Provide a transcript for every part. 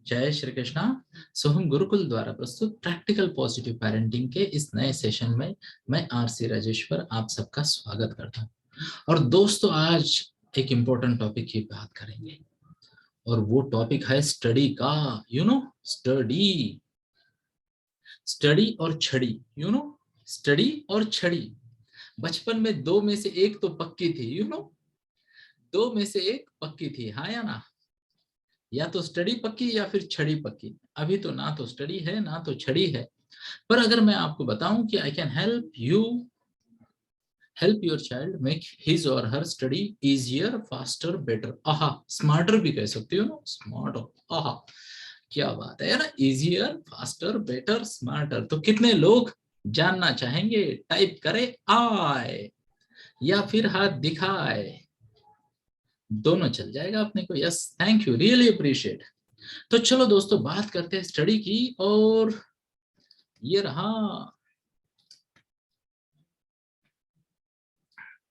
जय श्री कृष्णा। सो हम गुरुकुल द्वारा प्रस्तुत प्रैक्टिकल पॉजिटिव पेरेंटिंग के इस नए सेशन में मैं आरसी राजेश्वर आप सबका स्वागत करता हूं। और दोस्तों, आज एक इम्पोर्टेंट टॉपिक की बात करेंगे और वो टॉपिक है स्टडी का। स्टडी स्टडी और छड़ी। स्टडी और छड़ी। बचपन में दो में से एक तो पक्की थी। दो में से एक पक्की थी, हाँ या ना? या तो स्टडी पक्की या फिर छड़ी पक्की। अभी तो ना तो स्टडी है ना तो छड़ी है। पर अगर मैं आपको बताऊं कि I can help your child make his और हर स्टडी इजियर, फास्टर, बेटर, आहा, स्मार्टर भी कह सकते हो ना, स्मार्ट, आहा, क्या बात है ना। इजियर, फास्टर, बेटर, स्मार्टर, तो कितने लोग जानना चाहेंगे? टाइप करे आए या फिर हाथ दिखाए, दोनों चल जाएगा अपने को। Yes, thank you, really appreciate. तो चलो दोस्तों, बात करते हैं स्टडी की। और ये रहा।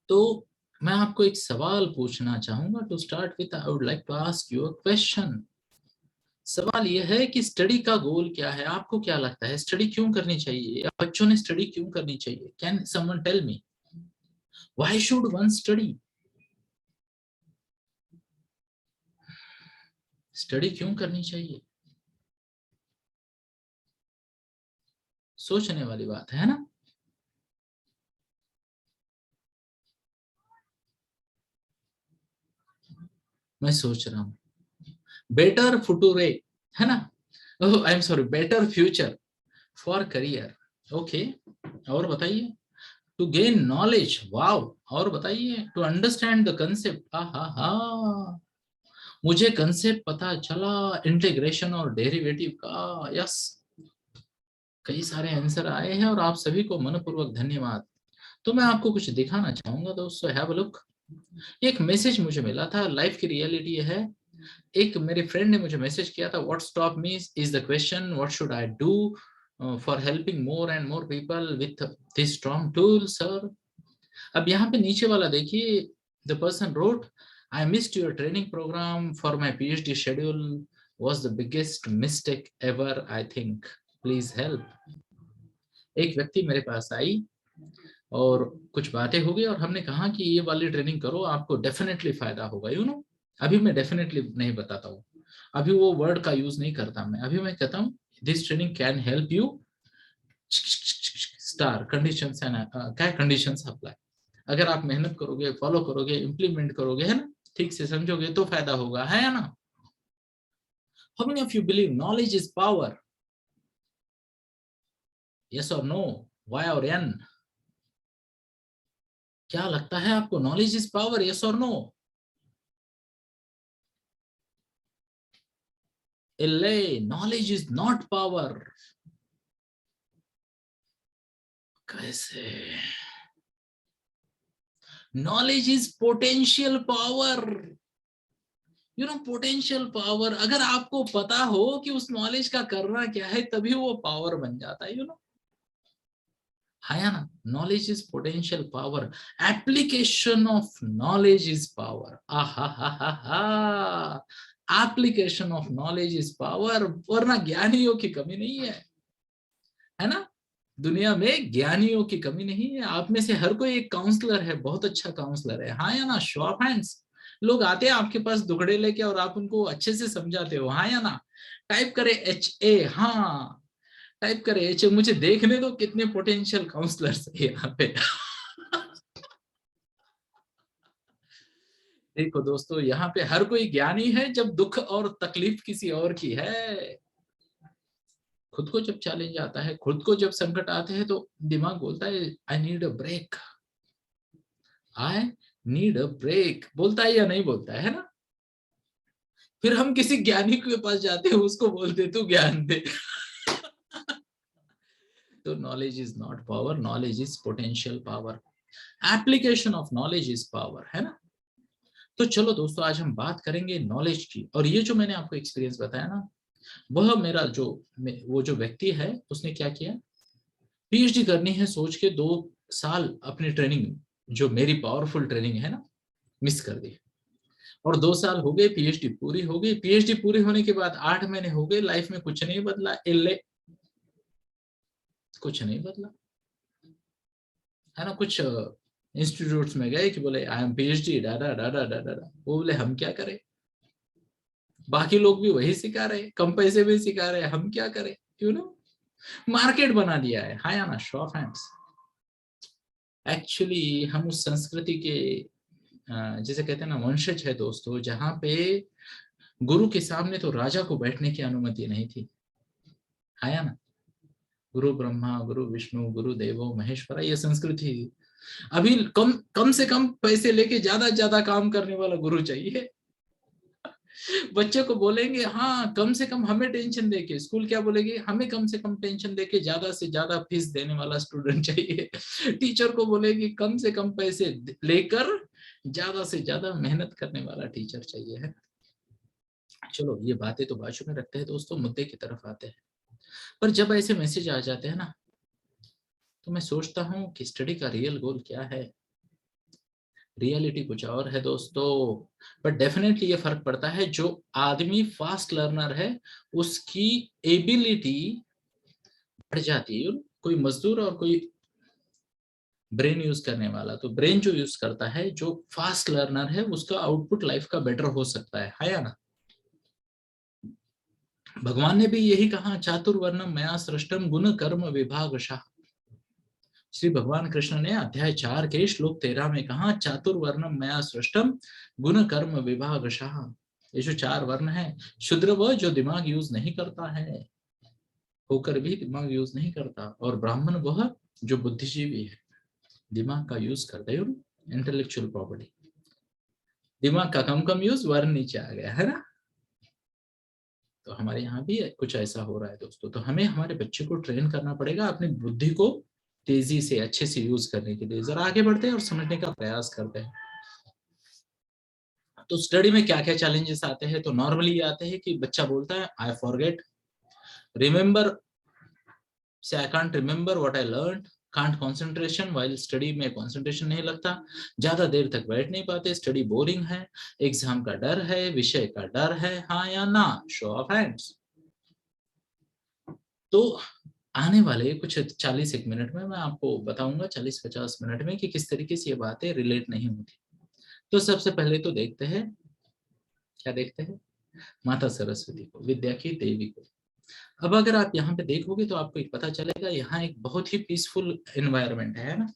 तो मैं आपको एक सवाल पूछना चाहूंगा। To start with, I would like to ask you a question. सवाल यह है कि स्टडी का गोल क्या है? आपको क्या लगता है स्टडी क्यों करनी चाहिए, या बच्चों ने स्टडी क्यों करनी चाहिए? Can someone tell me why should one study? Study क्यों करनी चाहिए? सोचने वाली बात है ना। मैं सोच रहा हूँ बेटर फुटूरे, है ना। I am sorry, better future for career. Okay, और बताइए। टू गेन नॉलेज, वाव। और बताइए। टू अंडरस्टैंड द कंसेप्ट, हा हा हा, मुझे कंसेप्ट पता चला इंटीग्रेशन और डेरिवेटिव का। यस, कई सारे आंसर आए हैं और आप सभी को मनपूर्वक धन्यवाद। तो मैं आपको कुछ दिखाना चाहूंगा दोस्तों, हैव अ लुक। एक मैसेज मुझे मिला था, लाइफ की रियलिटी है। एक मेरे फ्रेंड ने मुझे मैसेज किया था, what stop me is the question, what should I do for helping more and more people with this strong tool sir. अब यहाँ पे नीचे वाला देखिए, the person wrote, I missed your training programme for my PhD schedule, was the biggest mistake ever, I think, please help. एक व्यक्ति मेरे पास आई और कुछ बातें हो गई और हमने कहा कि ये वाली ट्रेनिंग करो, आपको डेफिनेटली फायदा होगा। अभी मैं डेफिनेटली नहीं बताता हूँ, अभी वो वर्ड का यूज नहीं करता मैं। अभी मैं कहता हूँ this training can help you, star conditions and क्या कंडीशंस अप्लाई। अगर आप मेहनत करोगे, फॉलो करोगे, इंप्लीमेंट करोगे, है ना, ठीक से समझोगे तो फायदा होगा, है ना। How many of you believe knowledge is power? Yes और नो, वाई और एन? क्या लगता है आपको, नॉलेज इज पावर, यस और नो? एल्ले, नॉलेज इज नॉट पावर। कैसे? Knowledge is potential power. Potential power, अगर आपको पता हो कि उस नॉलेज का करना क्या है, तभी वो पावर बन जाता है। है ना। Knowledge is potential power, application of knowledge is power. आहा हा हा हा, application of knowledge is power. वरना ज्ञानियों की कमी नहीं है ना। दुनिया में ज्ञानियों की कमी नहीं है। आप में से हर कोई एक काउंसलर है, बहुत अच्छा काउंसलर है, हाँ या ना? Show off hands. लोग आते हैं आपके पास दुखड़े लेके और आप उनको अच्छे से समझाते हो, हाँ या ना? टाइप करे HA, हाँ, टाइप करे HA। मुझे देखने दो कितने पोटेंशियल काउंसलर्स है यहाँ पे। देखो दोस्तों, यहाँ पे हर कोई ज्ञानी है जब दुख और तकलीफ किसी और की है। खुद को जब चैलेंज आता है, खुद को जब संकट आते हैं, तो दिमाग बोलता है I need a break, I need a break, बोलता है या नहीं बोलता है ना। फिर हम किसी ज्ञानी के पास जाते हैं, उसको बोलते तू ज्ञान दे। तो knowledge is not power, knowledge is potential power, application of knowledge is power, है ना। तो चलो दोस्तों, आज हम बात करेंगे नॉलेज की। और ये जो मैंने आपको एक्सपीरियंस बताया ना, वह मेरा जो वो जो व्यक्ति है, उसने क्या किया, PhD करनी है सोच के 2 साल अपनी ट्रेनिंग, जो मेरी पावरफुल ट्रेनिंग है ना, मिस कर दी। और 2 साल हो गए, पीएचडी पूरी हो गई। पीएचडी पूरी होने के बाद 8 महीने हो गए, लाइफ में कुछ नहीं बदला, इल्ले कुछ नहीं बदला, है ना। कुछ इंस्टीट्यूट्स में गए कि बोले आई एम पीएचडी, डाडा डाडा डाडा, वो बोले हम क्या करें, बाकी लोग भी वही सिखा रहे, कम पैसे में सिखा रहे, हम क्या करें, यू नो। मार्केट बना दिया है, हाँ या ना, शो ऑफ हैंड्स। एक्चुअली हम उस संस्कृति के जिसे कहते हैं ना वंशज है दोस्तों, जहां पे गुरु के सामने तो राजा को बैठने की अनुमति नहीं थी, है या ना। गुरु ब्रह्मा, गुरु विष्णु, गुरु देवो महेश्वरा, ये संस्कृति। अभी कम कम से कम पैसे लेके ज्यादा ज्यादा काम करने वाला गुरु चाहिए। बच्चे को बोलेंगे हाँ कम से कम हमें टेंशन देके, स्कूल क्या बोलेगी, हमें कम से कम टेंशन देके ज्यादा से ज्यादा फीस देने वाला स्टूडेंट चाहिए। टीचर को बोलेगी कम से कम पैसे लेकर ज्यादा से ज्यादा मेहनत करने वाला टीचर चाहिए, है। चलो ये बातें तो बाजू में रखते हैं दोस्तों, मुद्दे की तरफ आते हैं। पर जब ऐसे मैसेज आ जाते हैं ना, तो मैं सोचता हूँ कि स्टडी का रियल गोल क्या है। रियलिटी कुछ और है दोस्तों। बट डेफिनेटली ये फर्क पड़ता है, जो आदमी फास्ट लर्नर है उसकी एबिलिटी बढ़ जाती है। कोई मजदूर और कोई ब्रेन यूज करने वाला, तो ब्रेन जो यूज करता है, जो फास्ट लर्नर है, उसका आउटपुट लाइफ का बेटर हो सकता है या ना। भगवान ने भी यही कहा, चातुर्वर्णम मया सृष्टम गुण कर्म विभागशः। श्री भगवान कृष्ण ने अध्याय 4 के श्लोक 13 में कहा, चातुर्वर्णम मया सृष्टम गुण कर्म विभागशः। ये जो 4 वर्ण है, शूद्र वह जो दिमाग यूज नहीं करता है, होकर भी दिमाग यूज नहीं करता, और ब्राह्मण वह जो बुद्धिजीवी है, दिमाग का यूज करता है, इंटेलेक्चुअल प्रॉपर्टी। दिमाग का कम कम यूज, वर्ण नीचे आ गया, है ना। तो हमारे यहाँ भी कुछ ऐसा हो रहा है दोस्तों। तो हमें हमारे बच्चे को ट्रेन करना पड़ेगा अपनी बुद्धि को तेजी से अच्छे से यूज करने के लिए। जरा आगे बढ़ते हैं और समझने का प्रयास करते हैं। तो स्टडी में क्या क्या चैलेंजेस आते हैं, तो नॉर्मली आते हैं कि बच्चा बोलता है आई फॉरगेट, रिमेंबर से I can't remember what I learn, can't concentration while study में कंसंट्रेशन नहीं लगता, ज्यादा देर तक बैठ नहीं पाते, स्टडी बोरिंग है, एग्जाम का डर है, विषय का डर है, हाँ या ना, शो ऑफ हैंड्स। तो आने वाले कुछ 40 मिनट में मैं आपको बताऊंगा, 40-50 मिनट में, कि किस तरीके से ये बातें रिलेट नहीं होती। तो सबसे पहले तो देखते हैं, क्या देखते हैं, माता सरस्वती को, विद्या की देवी को। अब अगर आप यहाँ पे देखोगे तो आपको एक पता चलेगा, यहाँ एक बहुत ही पीसफुल एनवायरनमेंट है ना।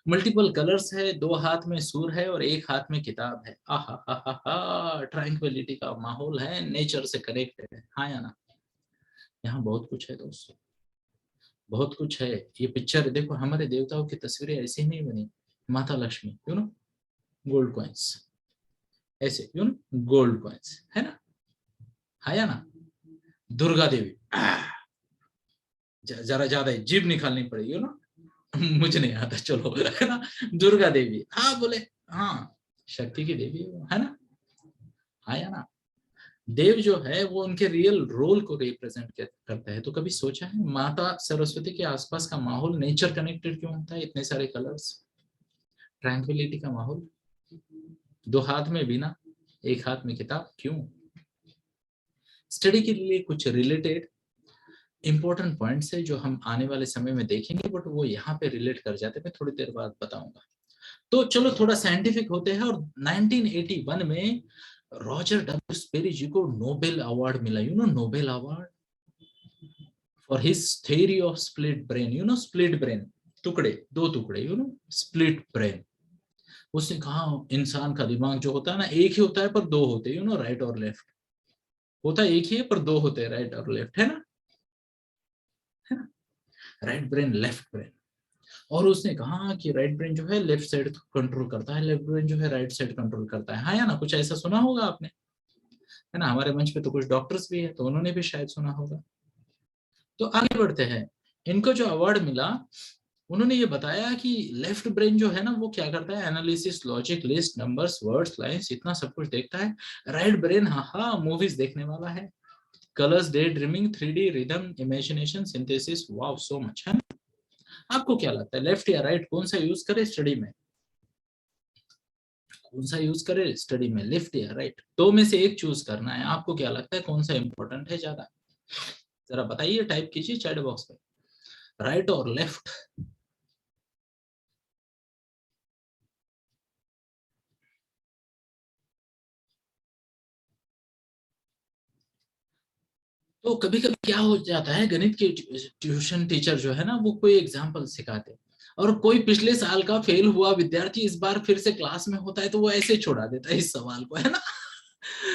मल्टीपल कलर्स है, 2 हाथ में सूर है और 1 हाथ में किताब है, आहा, ट्रैंक्विलिटी का माहौल है, नेचर से कनेक्टेड है, हाँ या ना। यहाँ बहुत कुछ है दोस्तों, बहुत कुछ है। ये पिक्चर देखो, हमारे देवताओं की तस्वीरें ऐसे ही नहीं बनी, माता Lakshmi, you know, gold coins, ऐसे, यू नो, गोल्ड कॉइन्स, है ना, है या ना। दुर्गा देवी, जरा ज्यादा जीभ निकालनी पड़ेगी, यू नो। मुझे नहीं आता, चलो, है ना। दुर्गा देवी, हाँ बोले, हाँ, शक्ति की देवी है ना, हाँ या ना। देव जो है वो उनके रियल रोल को रिप्रेजेंट करता है। तो कभी सोचा है माता सरस्वती के आसपास का माहौल नेचर कनेक्टेड क्यों होता है, इतने सारे कलर्स, ट्रैंक्विलिटी का माहौल, 2 हाथ में बीना, 1 हाथ में किताब, क्यों। स्टडी के लिए कुछ रिलेटेड इंपॉर्टेंट पॉइंट्स है जो हम आने वाले समय में देखेंगे, बट वो यहाँ पे रिलेट कर जाते हैं, मैं थोड़ी देर बाद बताऊंगा। तो चलो थोड़ा साइंटिफिक होते हैं। और 1981 में रॉजर डब्ल्यू स्पेरी जी को नोबेल अवार्ड मिला, you know, Nobel award for his theory of split brain, you know, split brain, टुकड़े, 2 टुकड़े, यू नो, स्प्लिट ब्रेन। उसने कहा इंसान का दिमाग जो होता है ना, एक ही होता है पर 2 होते हैं, यू नो, राइट और लेफ्ट, होता है एक ही है पर 2 होते हैं, राइट और लेफ्ट, है ना, है ना, राइट ब्रेन, लेफ्ट ब्रेन। और उसने कहा कि राइट ब्रेन जो है लेफ्ट साइड कंट्रोल करता है, लेफ्ट ब्रेन जो है राइट साइड कंट्रोल करता है, हाँ या ना, कुछ ऐसा सुना होगा आपने, है ना। हमारे मंच पे तो कुछ डॉक्टर्स भी है, तो उन्होंने भी शायद सुना होगा। तो आगे बढ़ते हैं। इनको जो अवार्ड मिला, उन्होंने ये बताया कि लेफ्ट ब्रेन जो है ना, वो क्या करता है, analysis, logic, list, numbers, words, lines, इतना सब कुछ देखता है। राइट ब्रेन हाँ मूवीज देखने वाला है, colours, daydreaming, 3D, rhythm, imagination, synthesis, wow, so much, है। आपको क्या लगता है लेफ्ट या राइट कौन सा यूज करे स्टडी में। कौन सा यूज करे स्टडी में, लेफ्ट या राइट? दो में से एक चूज करना है। आपको क्या लगता है कौन सा इंपॉर्टेंट है ज्यादा? जरा बताइए, टाइप कीजिए चैट बॉक्स पे, राइट और लेफ्ट। तो कभी कभी क्या हो जाता है, गणित के ट्यूशन टीचर जो है ना, वो कोई एग्जाम्पल सिखाते, और कोई पिछले साल का फेल हुआ विद्यार्थी इस बार फिर से क्लास में होता है, तो वो ऐसे छोड़ा देता है इस सवाल को, है ना।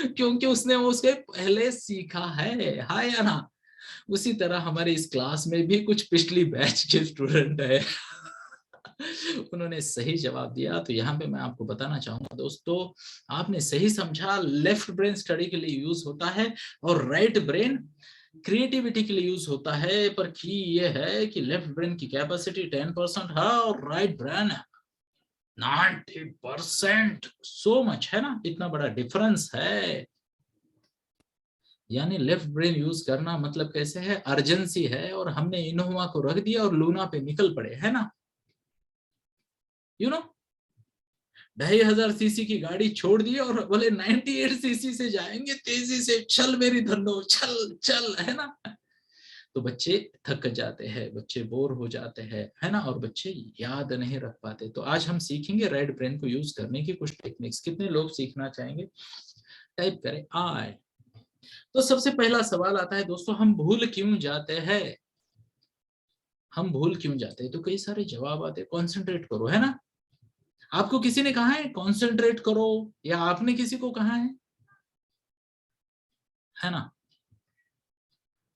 क्योंकि उसने वो उसके पहले सीखा है या ना। उसी तरह हमारे इस क्लास में भी कुछ पिछली बैच के स्टूडेंट है। उन्होंने सही जवाब दिया। तो यहाँ पे मैं आपको बताना चाहूंगा दोस्तों, आपने सही समझा, लेफ्ट ब्रेन स्टडी के लिए यूज होता है और राइट ब्रेन क्रिएटिविटी के लिए यूज होता है। पर की ये है कि लेफ्ट ब्रेन की कैपेसिटी 10% है और राइट ब्रेन 90%। सो मच, है ना, इतना बड़ा डिफरेंस है। यानी लेफ्ट ब्रेन यूज करना मतलब कैसे है, अर्जेंसी है, और हमने इनोवा को रख दिया और लूना पे निकल पड़े, है ना। यू नो 2500 सीसी की गाड़ी छोड़ दी और बोले 98 सीसी से जाएंगे, तेजी से चल मेरी धन्नो, चल चल, है ना। तो बच्चे थक जाते हैं, बच्चे बोर हो जाते हैं, है ना, और बच्चे याद नहीं रख पाते। तो आज हम सीखेंगे राइट ब्रेन को यूज करने की कुछ टेक्निक्स। कितने लोग सीखना चाहेंगे? टाइप करें आए। तो सबसे पहला सवाल आता है दोस्तों, हम भूल क्यों जाते हैं? हम भूल क्यों जाते हैं? तो कई सारे जवाब आते हैं, कॉन्सेंट्रेट करो, है ना। आपको किसी ने कहा है कॉन्सेंट्रेट करो, या आपने किसी को कहा है ना।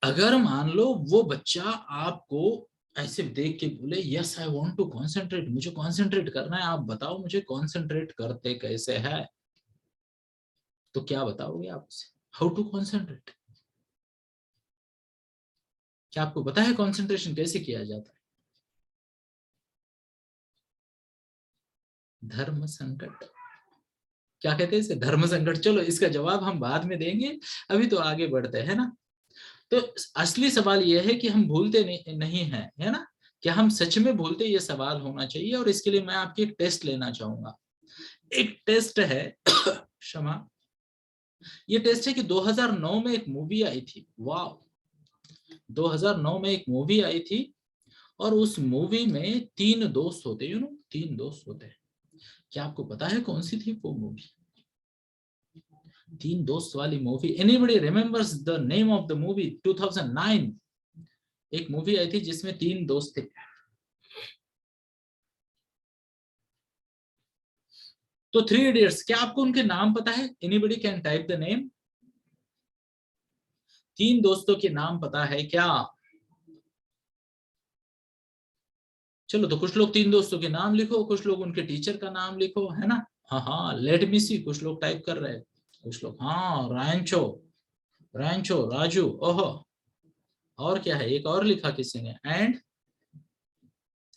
अगर मान लो वो बच्चा आपको ऐसे देख के बोले yes I want to concentrate, मुझे कॉन्सेंट्रेट करना है, आप बताओ मुझे कॉन्सेंट्रेट करते कैसे है, तो क्या बताओगे आप उसे? How to concentrate? क्या आपको पता है कॉन्सेंट्रेशन कैसे किया जाता है? धर्म संकट, क्या कहते हैं इसे, धर्म संकट। चलो इसका जवाब हम बाद में देंगे, अभी तो आगे बढ़ते हैं ना। तो असली सवाल यह है कि हम भूलते नहीं हैं, है ना। क्या हम सच में भूलते, ये सवाल होना चाहिए। और इसके लिए मैं आपकी एक टेस्ट लेना चाहूंगा। एक टेस्ट है क्षमा, ये टेस्ट है कि 2009 में एक मूवी आई थी, वाह, 2009 में एक मूवी आई थी, और उस मूवी में तीन दोस्त होते, तीन दोस्त होते हैं। क्या आपको पता है कौन सी थी वो मूवी? तीन दोस्त वाली movie, anybody remembers the name of the movie? 2009 एक मूवी आई थी जिसमें तीन दोस्त थे। तो थ्री इडियट्स, क्या आपको उनके नाम पता है? Anybody can type the name. तीन दोस्तों के नाम पता है क्या? चलो, तो कुछ लोग तीन दोस्तों के नाम लिखो, कुछ लोग उनके टीचर का नाम लिखो, है ना। हाँ हाँ, लेट मी सी, कुछ लोग टाइप कर रहे हैं, कुछ लोग, हाँ, रैंचो, रैंचो, राजू, ओहो। और क्या है, एक और लिखा किसी ने, एंड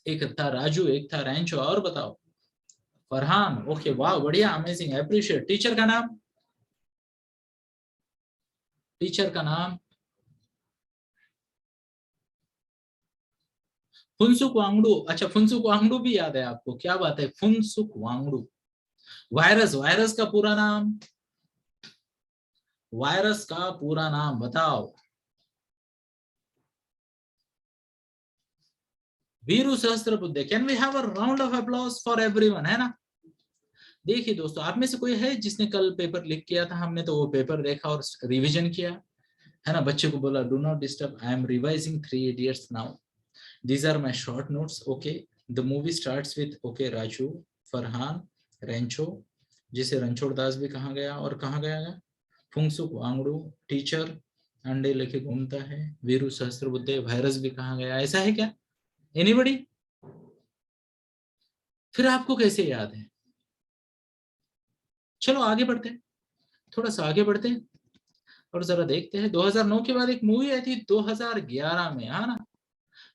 एक था राजू, एक था रैंचो, और बताओ। फरहान, ओके, वाह, बढ़िया, अमेजिंग, अप्रिशिएट। टीचर का नाम, टीचर का नाम फुनसुक वांगडू। अच्छा, फुनसुक वांगडू भी याद है आपको, क्या बात है, फुनसुक वांगडू। वायरस, वायरस का पूरा नाम, वायरस का पूरा नाम बताओ। Viru Sahastrabuddhe. Can we have a round of applause for everyone, है ना। देखिए दोस्तों, आप में से कोई है जिसने कल पेपर लिख किया था? हमने तो वो पेपर देखा और रिवीजन किया, है ना। बच्चे को बोला do not disturb, I am revising three idiots now, these are my short notes, okay। the movie starts with okay Raju, Farhan, Rancho, जिसे रणछोड़ दास भी कहा गया, और कहा गया है फुंगसुक वांगडू, टीचर अंडे लेके घूमता है, वीरू सहस्त्रबुद्धे, वायरस भी कहा गया, ऐसा है क्या? एनीबडी? फिर आपको कैसे याद है? चलो आगे बढ़ते हैं, थोड़ा सा आगे बढ़ते हैं, और जरा देखते हैं 2009 के बाद एक मूवी आई थी 2011 में, है ना।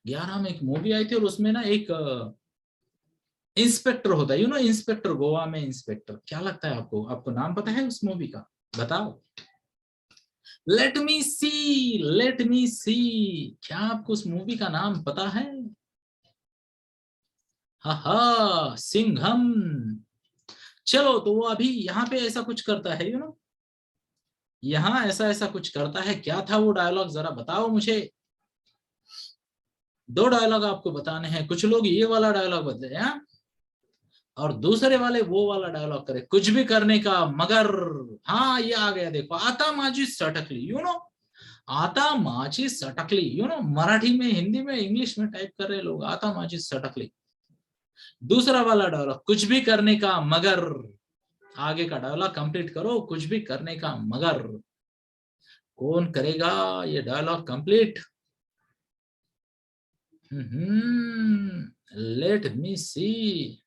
11 में एक मूवी आई थी, और उसमें ना एक इंस्पेक्टर होता है, इंस्पेक्टर, गोवा में इंस्पेक्टर। क्या लगता है आपको, आपको नाम पता है उस मूवी का? बताओ। लेट मी सी, लेट मी सी, क्या आपको उस मूवी का नाम पता है? हा हा, सिंघम। चलो तो वो अभी यहाँ पे ऐसा कुछ करता है, यू नो, यहाँ ऐसा ऐसा कुछ करता है। क्या था वो डायलॉग, जरा बताओ मुझे। 2 डायलॉग आपको बताने हैं। कुछ लोग ये वाला डायलॉग बदले हैं और दूसरे वाले वो वाला डायलॉग करे, कुछ भी करने का मगर। हाँ ये आ गया, देखो, आता माझी सटकली, यू नो, आता माझी सटकली, यू नो, मराठी में, हिंदी में, इंग्लिश में टाइप कर रहे लोग, आता माझी सटकली। दूसरा वाला डायलॉग, कुछ भी करने का मगर। आगे का डायलॉग कंप्लीट करो, कुछ भी करने का मगर। कौन करेगा ये डायलॉग कंप्लीट? लेट मी सी।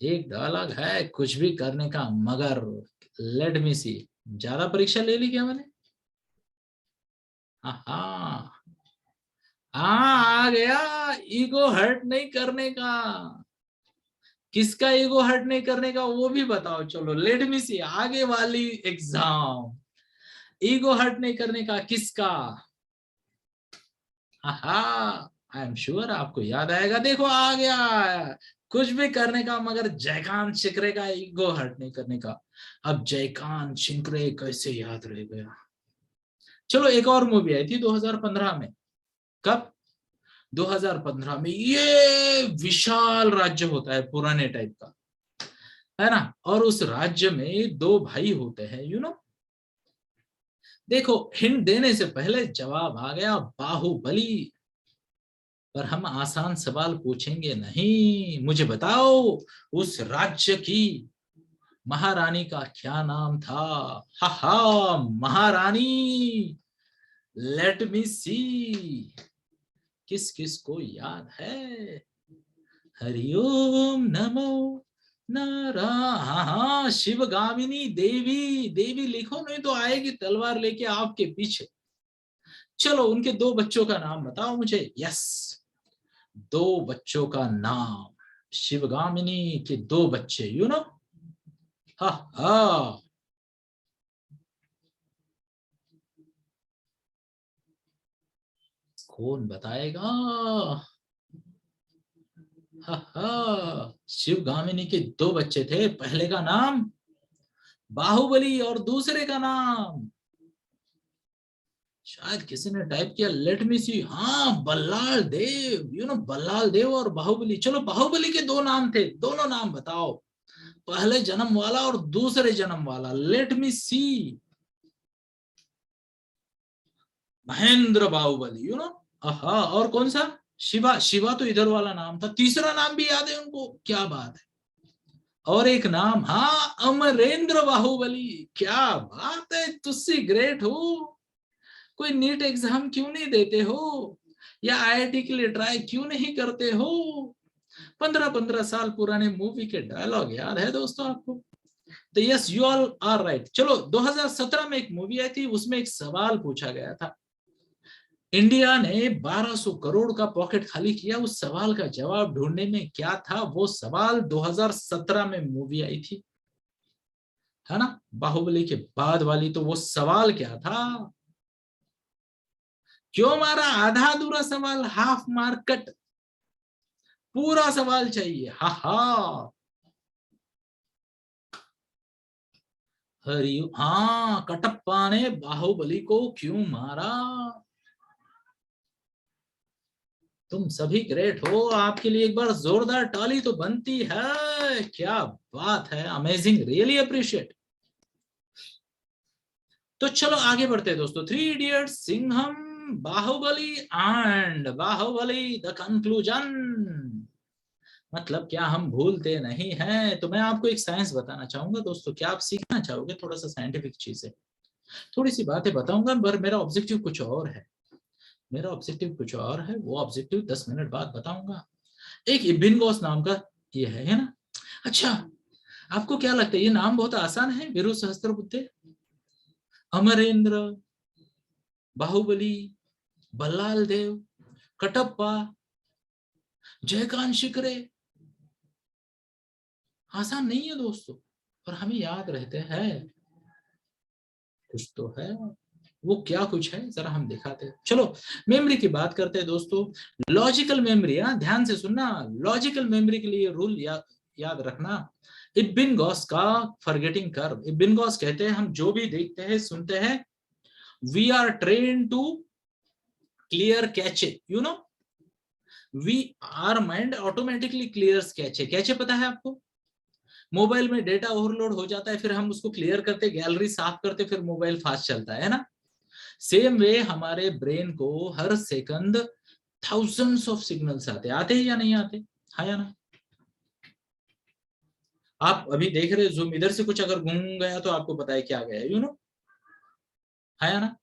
एक डायलॉग है, कुछ भी करने का मगर। लेट मी सी। ज्यादा परीक्षा ले ली क्या मैंने? हाँ, आ गया। ईगो हर्ट नहीं करने का। किसका ईगो हर्ट नहीं करने का वो भी बताओ। चलो लेट मी सी, आगे वाली एग्जाम। ईगो हर्ट नहीं करने का किसका? आई एम श्योर आपको याद आएगा। देखो आ गया, कुछ भी करने का मगर जयकांत शिकरे का ईगो हर्ट नहीं करने का। अब जयकांत शिकरे कैसे याद रह गया? चलो एक और मूवी आई थी 2015 में। कब? 2015 में। ये विशाल राज्य होता है पुराने टाइप का, है ना, और उस राज्य में 2 भाई होते हैं, यू नो। देखो हिंट देने से पहले जवाब आ गया, बाहुबली। पर हम आसान सवाल पूछेंगे नहीं। मुझे बताओ उस राज्य की महारानी का क्या नाम था? हा हा, महारानी। लेट मी सी, किस किस को याद है? हरिओम नमो नारायण। हाँ हाँ, शिवगामिनी देवी। देवी लिखो नहीं तो आएगी तलवार लेके आपके पीछे। चलो उनके 2 बच्चों का नाम बताओ मुझे। यस, 2 बच्चों का नाम। शिवगामिनी के 2 बच्चे, यू नो। हा हा, कौन बताएगा? हा हा, शिवगामिनी के 2 बच्चे थे। पहले का नाम बाहुबली और दूसरे का नाम, शायद किसी ने टाइप किया, लेट मी सी। हाँ, बल्लाल देव, यू नो, बल्लाल देव और बाहुबली। चलो बाहुबली के 2 नाम थे, दोनों नाम बताओ, पहले जन्म वाला और दूसरे जन्म वाला। Let me see. Mahendra Baahubali, you know. हाँ, और कौन सा? शिवा। शिवा तो इधर वाला नाम था। तीसरा नाम भी याद है उनको, क्या बात है। और एक नाम, हाँ, अमरेंद्र बाहुबली। क्या बात है, तुस्सी ग्रेट हो। कोई नीट एग्जाम क्यों नहीं देते हो, या आईआईटी के लिए ट्राई क्यों नहीं करते हो? 15-15 साल पुराने मूवी के डायलॉग याद है दोस्तों आपको। तो yes, you all are right. चलो 2017 में एक मूवी आई थी, उसमें एक सवाल पूछा गया था। इंडिया ने 1200 करोड़ का पॉकेट खाली किया। उस सवाल का जवाब ढूंढने में क्या था? वो सवाल 2017 में मूवी आई थी, है ना, बाहुबली के बाद वाली। तो वो सवाल क्या था? क्यों मारा आधा अधूरा सवाल, हाफ मार्क कट? पूरा सवाल चाहिए। हा हा। हरिओ, हाँ, कटप्पा ने बाहुबली को क्यों मारा? तुम सभी ग्रेट हो। आपके लिए एक बार जोरदार ताली तो बनती है। क्या बात है, अमेजिंग, रियली अप्रिशिएट। तो चलो आगे बढ़ते हैं दोस्तों। 3 Idiots, Singham, Baahubali and Baahubali the conclusion. मतलब क्या हम भूलते नहीं हैं? तो मैं आपको एक साइंस बताना चाहूंगा दोस्तों। क्या आप सीखना चाहोगे थोड़ा सा साइंटिफिक चीजें? थोड़ी सी बातें बताऊंगा, पर मेरा ऑब्जेक्टिव कुछ और है। मेरा ऑब्जेक्टिव कुछ और है, वो ऑब्जेक्टिव 10 मिनट बाद बताऊंगा। एक इब्न गौस नाम का ये है ना। अच्छा, आपको क्या लगता है ये नाम बहुत आसान है? वीरू सहस्त्रबुद्धे, अमरेंद्र, बाहुबली, बल्लाल देव, कटप्पा, जयकांत शिकरे। आसान नहीं है दोस्तों, पर हमें याद रहते हैं। कुछ तो है, वो क्या कुछ है जरा हम दिखाते हैं। चलो मेमोरी की बात करते हैं दोस्तों। लॉजिकल मेमोरी, हाँ ध्यान से सुनना। लॉजिकल मेमोरी के लिए रूल याद रखना, इब्बिन-गॉस का फॉरगेटिंग कर्व। इब्बिन-गॉस कहते हैं हम जो भी देखते हैं सुनते हैं, we are train to clear cache, you know, we are mind automatically clears cache. Cache पता है आपको? मोबाइल में डेटा ओवरलोड हो जाता है, फिर हम उसको क्लियर करते, गैलरी साफ करते, फिर मोबाइल फास्ट चलता है ना। सेम वे हमारे ब्रेन को हर सेकंड थाउजेंड्स ऑफ सिग्नल्स आते हैं या नहीं आते? हाँ या ना? आप अभी देख रहे जूम, इधर से कुछ अगर घूम गया तो आपको पता है क्या गया, यू नो, हाँ या ना?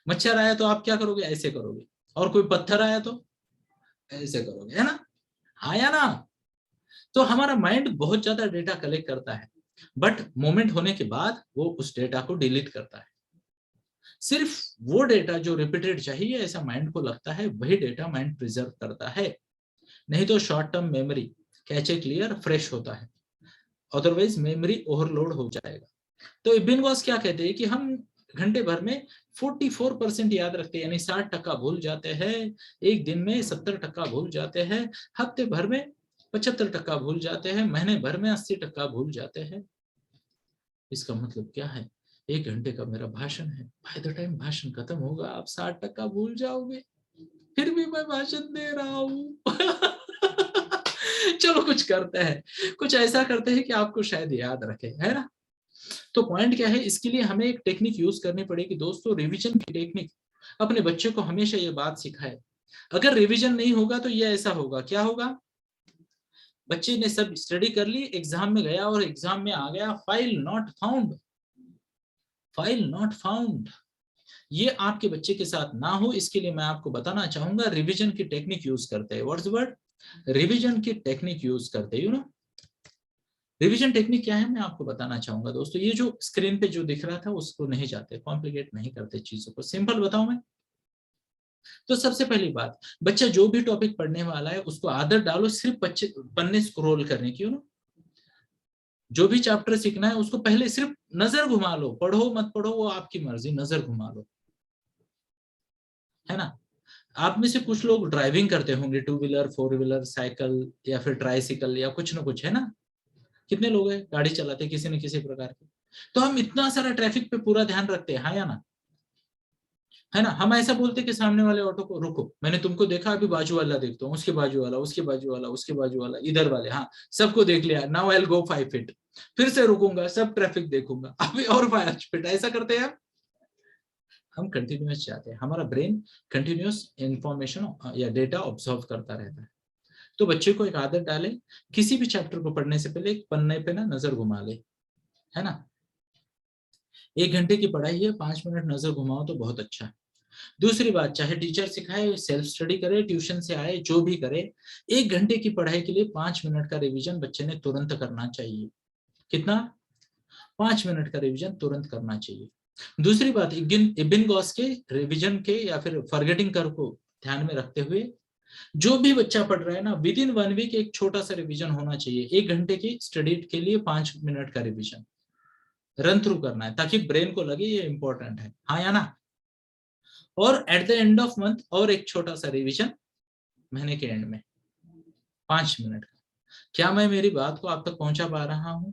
मच्छर आया तो आप क्या करोगे? ऐसे करोगे। और कोई पत्थर आया तो ऐसे करोगे, है ना? हाँ या ना? तो हमारा माइंड बहुत ज्यादा डेटा कलेक्ट करता है, बट मोमेंट होने के बाद वो उस डेटा को डिलीट करता है। सिर्फ वो डेटा जो रिपीटेड चाहिए ऐसा माइंड को लगता है, वही डेटा माइंड प्रिजर्व करता है। नहीं तो short term memory cache clear fresh होता है, अदरवाइज मेमोरी ओवरलोड हो जाएगा। तो इब्बिन-गॉस क्या कहते हैं कि हम घंटे भर में 44% याद रखते हैं, यानी 60% भूल जाते हैं। एक दिन में 70% भूल जाते हैं, हफ्ते भर में 75% भूल जाते हैं, महीने भर में 80% भूल जाते हैं। इसका मतलब क्या है? 1 घंटे का मेरा भाषण है, बाय द टाइम भाषण खत्म होगा आप 60% भूल जाओगे। फिर भी मैं भाषण दे रहा हूँ। चलो कुछ करते हैं, कुछ ऐसा करते हैं कि आपको शायद याद रखे, है ना? तो पॉइंट क्या है, इसके लिए हमें एक टेक्निक यूज करनी पड़ेगी दोस्तों, रिवीजन की टेक्निक। अपने बच्चे को हमेशा ये बात सिखाए, अगर रिवीजन नहीं होगा तो ये ऐसा होगा, क्या होगा? बच्चे ने सब स्टडी कर ली, एग्जाम में गया और एग्जाम में आ गया file not found, file not found. ये आपके बच्चे के साथ ना हो, इसके लिए मैं आपको बताना चाहूंगा रिवीजन की टेक्निक यूज करते हैं। What's the word? रिवीजन की टेक्निक यूज करते हैं, यू नो। रिवीजन टेक्निक क्या है मैं आपको बताना चाहूंगा दोस्तों। ये जो स्क्रीन पे जो दिख रहा था उसको नहीं जाते, कॉम्प्लिकेट नहीं करते चीजों को, सिंपल बताऊं मैं। तो सबसे पहली बात, बच्चा जो भी टॉपिक पढ़ने वाला है उसको आदत डालो सिर्फ बच्चे पन्ने स्क्रॉल करने की, यू नो। जो भी चैप्टर सीखना है उसको पहले सिर्फ नजर घुमा लो, पढ़ो मत पढ़ो वो आपकी मर्जी, नजर घुमा लो, है ना। आप में से कुछ लोग ड्राइविंग करते होंगे, 2 व्हीलर 4 व्हीलर साइकिल या फिर ट्राइसिकल या कुछ ना कुछ, है ना। कितने लोग हैं गाड़ी चलाते किसी न किसी प्रकार के? तो हम इतना सारा ट्रैफिक पे पूरा ध्यान रखते हैं, हाँ या ना? है ना। हम ऐसा बोलते कि सामने वाले ऑटो को रुको, मैंने तुमको देखा, अभी बाजू वाला देखता हूँ, उसके बाजू वाला, उसके बाजू वाला, उसके बाजू वाला, इधर वाले, हाँ सबको देख लिया, now I will go 5 feet, फिर से रुकूंगा, सब ट्रैफिक देखूंगा, अभी और 5 फीट, ऐसा करते हैं हम कंटिन्यूअस चाहते हैं, हमारा ब्रेन कंटिन्यूअस इंफॉर्मेशन या डेटा ऑब्जर्व करता रहता है। तो बच्चे को एक आदत डाले, किसी भी चैप्टर को पढ़ने से पहले एक पन्ने पे ना नजर घुमा ले, है ना। 1 घंटे की पढ़ाई है, 5 मिनट नजर घुमाओ तो बहुत अच्छा है। दूसरी बात, चाहे टीचर सिखाए, सेल्फ स्टडी करे, ट्यूशन से आए, जो भी करे, 1 घंटे की पढ़ाई के लिए 5 मिनट का रिवीजन बच्चे ने तुरंत करना चाहिए। कितना? 5 मिनट का रिवीजन तुरंत करना चाहिए। दूसरी बात, इब्बिन-गॉस के रिवीजन के या फिर फॉरगेटिंग कर्व को ध्यान में रखते हुए, जो भी बच्चा पढ़ रहा है ना, विद इन 1 वीक एक छोटा सा रिवीजन होना चाहिए। 1 घंटे की स्टडी के लिए 5 मिनट का रिवीजन रन थ्रू करना है, ताकि ब्रेन को लगे ये इंपॉर्टेंट है, हाँ या ना। और at the end of month और एक छोटा सा रिवीजन महीने के एंड में, 5 मिनट का। क्या मैं मेरी बात को आप तक पहुंचा पा रहा हूं?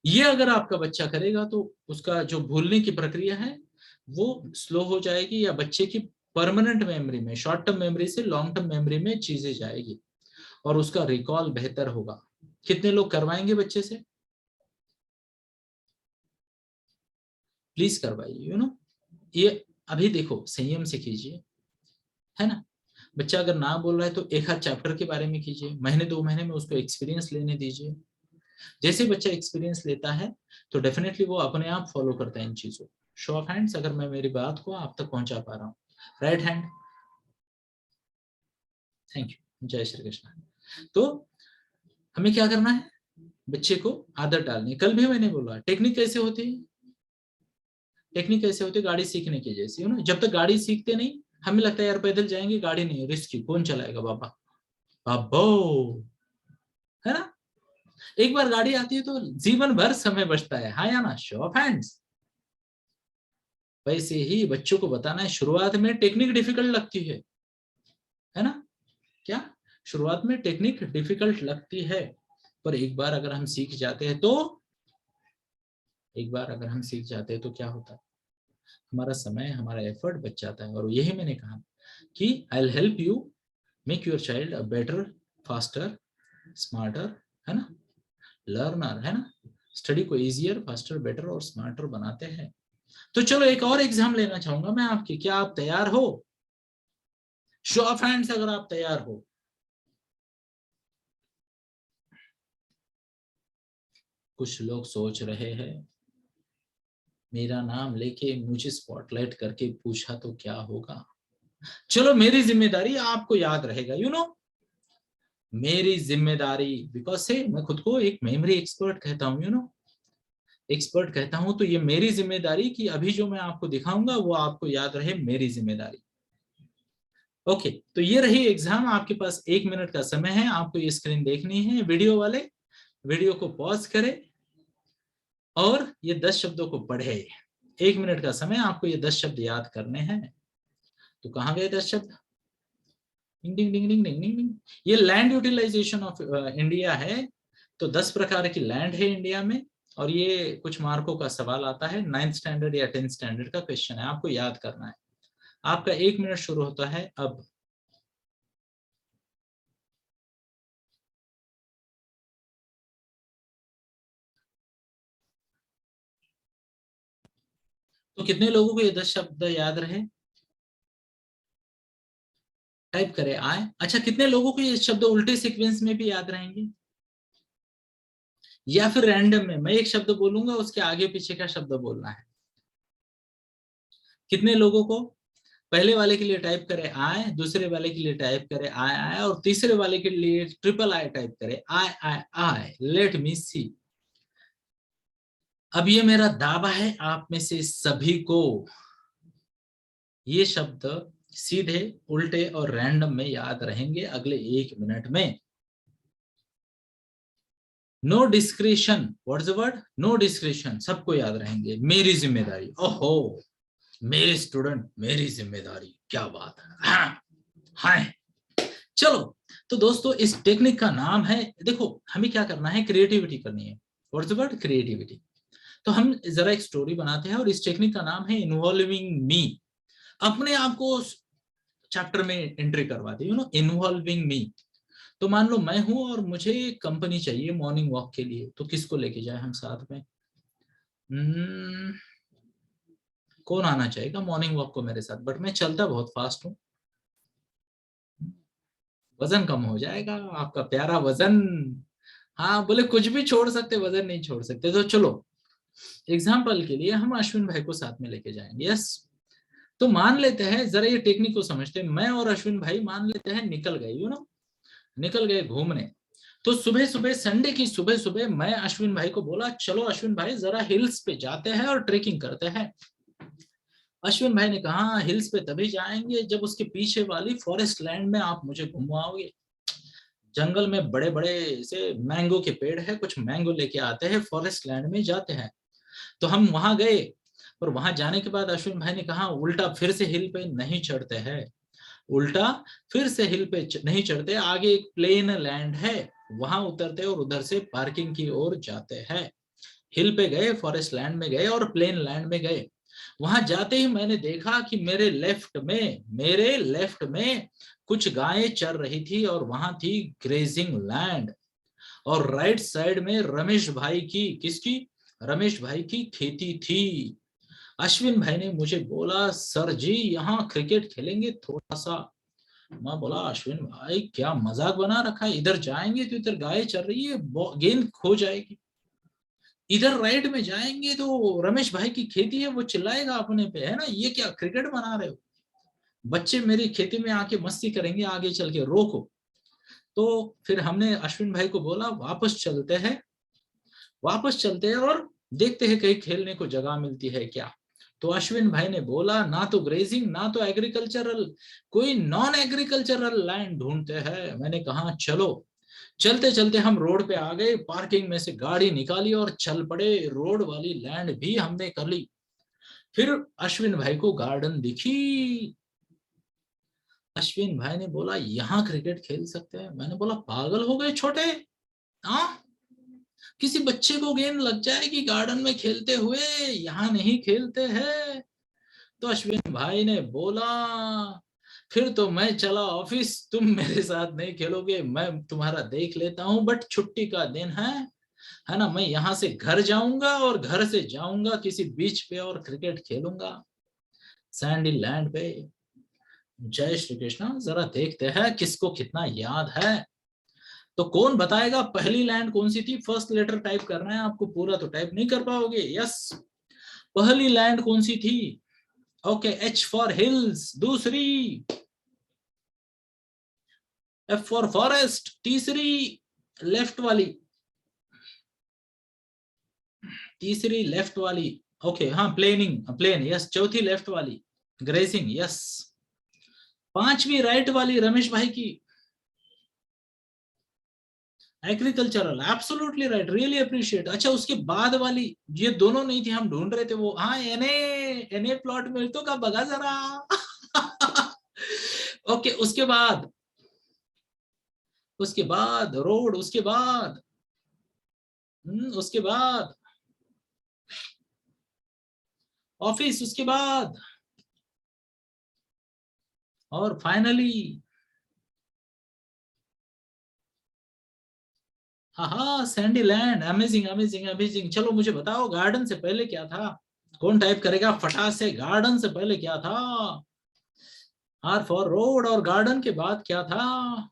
ये अगर आपका बच्चा करेगा तो उसका जो भूलने की प्रक्रिया है वो स्लो हो जाएगी, या बच्चे की परमानेंट मेमोरी में, शॉर्ट टर्म मेमोरी से लॉन्ग टर्म मेमोरी में चीजें जाएगी और उसका रिकॉल बेहतर होगा। कितने लोग करवाएंगे बच्चे से? प्लीज करवाइए, यू नो। ये अभी देखो संयम से कीजिए, है ना। बच्चा अगर ना बोल रहा है तो एक आध चैप्टर के बारे में कीजिए, महीने 2 महीने में उसको एक्सपीरियंस लेने दीजिए। जैसे बच्चा एक्सपीरियंस लेता है तो डेफिनेटली वो अपने आप फॉलो करता है इन चीजों। शो ऑफ हैंड्स अगर मैं मेरी बात को आप तक पहुंचा पा रहा हूँ। राइट हैंड, थैंक यू, जय श्री कृष्ण। तो हमें क्या करना है, बच्चे को आदत डालनी। कल भी मैंने बोला टेक्निक कैसे होती है, टेक्निक कैसे होती है, गाड़ी सीखने की जैसी, यू नो। जब तक गाड़ी सीखते नहीं, हमें लगता है यार पैदल जाएंगे, गाड़ी नहीं, रिस्की, कौन चलाएगा बाबा, बाबो, है ना। एक बार गाड़ी आती है तो जीवन भर समय बचता है, हाँ या ना। Show off hands. वैसे ही बच्चों को बताना है, शुरुआत में टेक्निक डिफिकल्ट लगती है ना। क्या? शुरुआत में टेक्निक डिफिकल्ट लगती है, पर एक बार अगर हम सीख जाते हैं तो क्या होता है, हमारा समय, हमारा एफर्ट बच जाता है। और यही मैंने कहा कि I will help you make your child a better, faster, smarter, है ना, लर्नर, है ना। स्टडी को इजियर, फास्टर, बेटर और स्मार्टर बनाते हैं। तो चलो एक और एग्जाम लेना चाहूंगा मैं आपकी, क्या आप तैयार हो? शो ऑफ हैंड्स अगर आप तैयार हो। कुछ लोग सोच रहे हैं मेरा नाम लेके मुझे स्पॉटलाइट करके पूछा तो क्या होगा। चलो मेरी जिम्मेदारी आपको याद रहेगा, यू नो, मेरी जिम्मेदारी, बिकॉज से मैं खुद को एक मेमोरी एक्सपर्ट कहता हूँ, यू नो, एक्सपर्ट कहता हूं। तो ये मेरी जिम्मेदारी कि अभी जो मैं आपको दिखाऊंगा वो आपको याद रहे, मेरी जिम्मेदारी। ओके, तो ये रही एग्जाम। आपके पास 1 मिनट का समय है, आपको ये स्क्रीन देखनी है। वीडियो वाले वीडियो को पॉज करें और ये 10 शब्दों को पढ़े। 1 मिनट का समय, आपको ये 10 शब्द याद करने हैं। तो कहाँ गए 10 शब्द? डिंग डिंग डिंग डिंग डिंग डिंग डिंग। ये लैंड यूटिलाइजेशन ऑफ इंडिया है। तो 10 प्रकार की लैंड है इंडिया में, और ये कुछ मार्कों का सवाल आता है, 9th स्टैंडर्ड या 10th स्टैंडर्ड का क्वेश्चन है, आपको याद करना है। आपका 1 मिनट शुरू होता है अब। तो कितने लोगों को ये 10 शब्द याद रहे? टाइप करें आए। अच्छा, कितने लोगों को ये शब्द उल्टे सीक्वेंस में भी याद रहेंगे, या फिर रैंडम में? मैं एक शब्द बोलूंगा, उसके आगे पीछे का शब्द बोलना है। कितने लोगों को? पहले वाले के लिए टाइप करें आए, दूसरे वाले के लिए टाइप करें आए आए, और तीसरे वाले के लिए ट्रिपल आई टाइप करें आए आए आए। लेट मी सी। अब ये मेरा दावा है आप में से सभी को ये शब्द सीधे, उल्टे और रैंडम में याद रहेंगे अगले 1 मिनट में। No discretion, what's the word? No discretion, सबको याद रहेंगे। मेरी जिम्मेदारी, ओहो, मेरे स्टूडेंट, मेरी जिम्मेदारी, क्या बात है। हाँ, हाँ। चलो, तो दोस्तों इस टेक्निक का नाम है, देखो हमें क्या करना है, क्रिएटिविटी करनी है। What's the word? क्रिएटिविटी। तो हम जरा एक स्टोरी बनाते हैं, और इस टेक्निक का नाम है इन्वॉल्विंग मी। अपने आप को चैप्टर में एंट्री करवाते, यू नो, इन्वॉल्विंग मी। तो मान लो मैं हूं और मुझे कंपनी चाहिए मॉर्निंग वॉक के लिए, तो किसको लेके जाए हम साथ में? hmm, कौन आना चाहेगा मॉर्निंग वॉक को मेरे साथ? बट मैं चलता बहुत फास्ट हूँ, वजन कम हो जाएगा आपका प्यारा वजन। हाँ, बोले कुछ भी छोड़ सकते, वजन नहीं छोड़ सकते। तो चलो एग्जाम्पल के लिए हम अश्विन भाई को साथ में लेके जाएंगे। यस, तो मान लेते हैं, जरा ये टेक्निक को समझते हैं। मैं और अश्विन भाई मान लेते हैं निकल गए, यू नो, निकल गए घूमने। तो सुबह सुबह, संडे की सुबह सुबह, मैं अश्विन भाई को बोला चलो अश्विन भाई जरा हिल्स पे जाते हैं और ट्रेकिंग करते हैं। अश्विन भाई ने कहा हिल्स पे तभी जाएंगे जब उसके पीछे वाली फॉरेस्ट लैंड में आप मुझे घुमाओगे। जंगल में बड़े बड़े से मैंगो के पेड़ है, कुछ मैंगो लेके आते हैं, फॉरेस्ट लैंड में जाते हैं। तो हम वहां गए, और वहां जाने के बाद अश्विन भाई ने कहा उल्टा फिर से हिल पे नहीं चढ़ते हैं, उल्टा फिर से हिल पे नहीं चढ़ते, आगे एक प्लेन लैंड है, वहां उतरते और उधर से पार्किंग की ओर जाते हैं। हिल पे गए, फॉरेस्ट लैंड में गए और प्लेन लैंड में गए। वहां जाते ही मैंने देखा कि मेरे लेफ्ट में कुछ गायें चर रही थी, और वहां थी ग्रेजिंग लैंड। और राइट साइड में रमेश भाई की, किसकी? रमेश भाई की खेती थी। अश्विन भाई ने मुझे बोला सर जी यहाँ क्रिकेट खेलेंगे थोड़ा सा। मैं बोला अश्विन भाई क्या मजाक बना रखा है, इधर जाएंगे तो इधर गाय चल रही है, गेंद खो जाएगी। इधर राइट में जाएंगे तो रमेश भाई की खेती है, वो चिल्लाएगा अपने पे, है ना, ये क्या क्रिकेट बना रहे हो, बच्चे मेरी खेती में आके मस्ती करेंगे, आगे चल के रोको। तो फिर हमने अश्विन भाई को बोला वापस चलते हैं और देखते हैं कहीं खेलने को जगह मिलती है क्या। तो अश्विन भाई ने बोला ना तो ग्रेजिंग ना तो एग्रीकल्चरल, कोई नॉन एग्रीकल्चरल लैंड ढूंढते हैं। मैंने कहा चलो। चलते चलते हम रोड पे आ गए, पार्किंग में से गाड़ी निकाली और चल पड़े, रोड वाली लैंड भी हमने कर ली। फिर अश्विन भाई को गार्डन दिखी। अश्विन भाई ने बोला यहाँ क्रिकेट खेल सकते हैं। मैंने बोला पागल हो गए छोटे, हाँ किसी बच्चे को गेंद लग जाए कि गार्डन में खेलते हुए, यहाँ नहीं खेलते हैं, तो अश्विन भाई ने बोला फिर तो मैं चला ऑफिस, तुम मेरे साथ नहीं खेलोगे, मैं तुम्हारा देख लेता हूँ, बट छुट्टी का दिन है ना, मैं यहाँ से घर जाऊंगा और घर से जाऊंगा किसी बीच पे और क्रिकेट खेलूंगा सैंडी लैंड पे। जय श्री कृष्णा। जरा देखते हैं किसको कितना याद है। तो कौन बताएगा पहली लैंड कौन सी थी? फर्स्ट लेटर टाइप करना है आपको, पूरा तो टाइप नहीं कर पाओगे। यस, पहली लैंड कौन सी थी? Okay, H for hills. दूसरी एफ फॉर फॉरेस्ट। तीसरी लेफ्ट वाली, तीसरी लेफ्ट वाली। ओके हाँ, प्लेनिंग, प्लेन। यस, चौथी लेफ्ट वाली ग्रेसिंग। यस, पांचवी राइट वाली रमेश भाई की agricultural. Absolutely right, really appreciate. अच्छा, उसके बाद वाली, ये दोनों नहीं थी, हम ढूंढ रहे थे वो। हाँ, एनए, एनए प्लॉट मिलतो का बघा जरा। ओके, उसके बाद, उसके बाद रोड, उसके बाद उसके बाद ऑफिस, उसके बाद और फाइनली, हाँ हाँ, Sandy land. Amazing amazing amazing. चलो मुझे बताओ, गार्डन से पहले क्या था? कौन टाइप करेगा फटाक से? गार्डन से पहले क्या था? R for road. और गार्डन के बाद क्या था?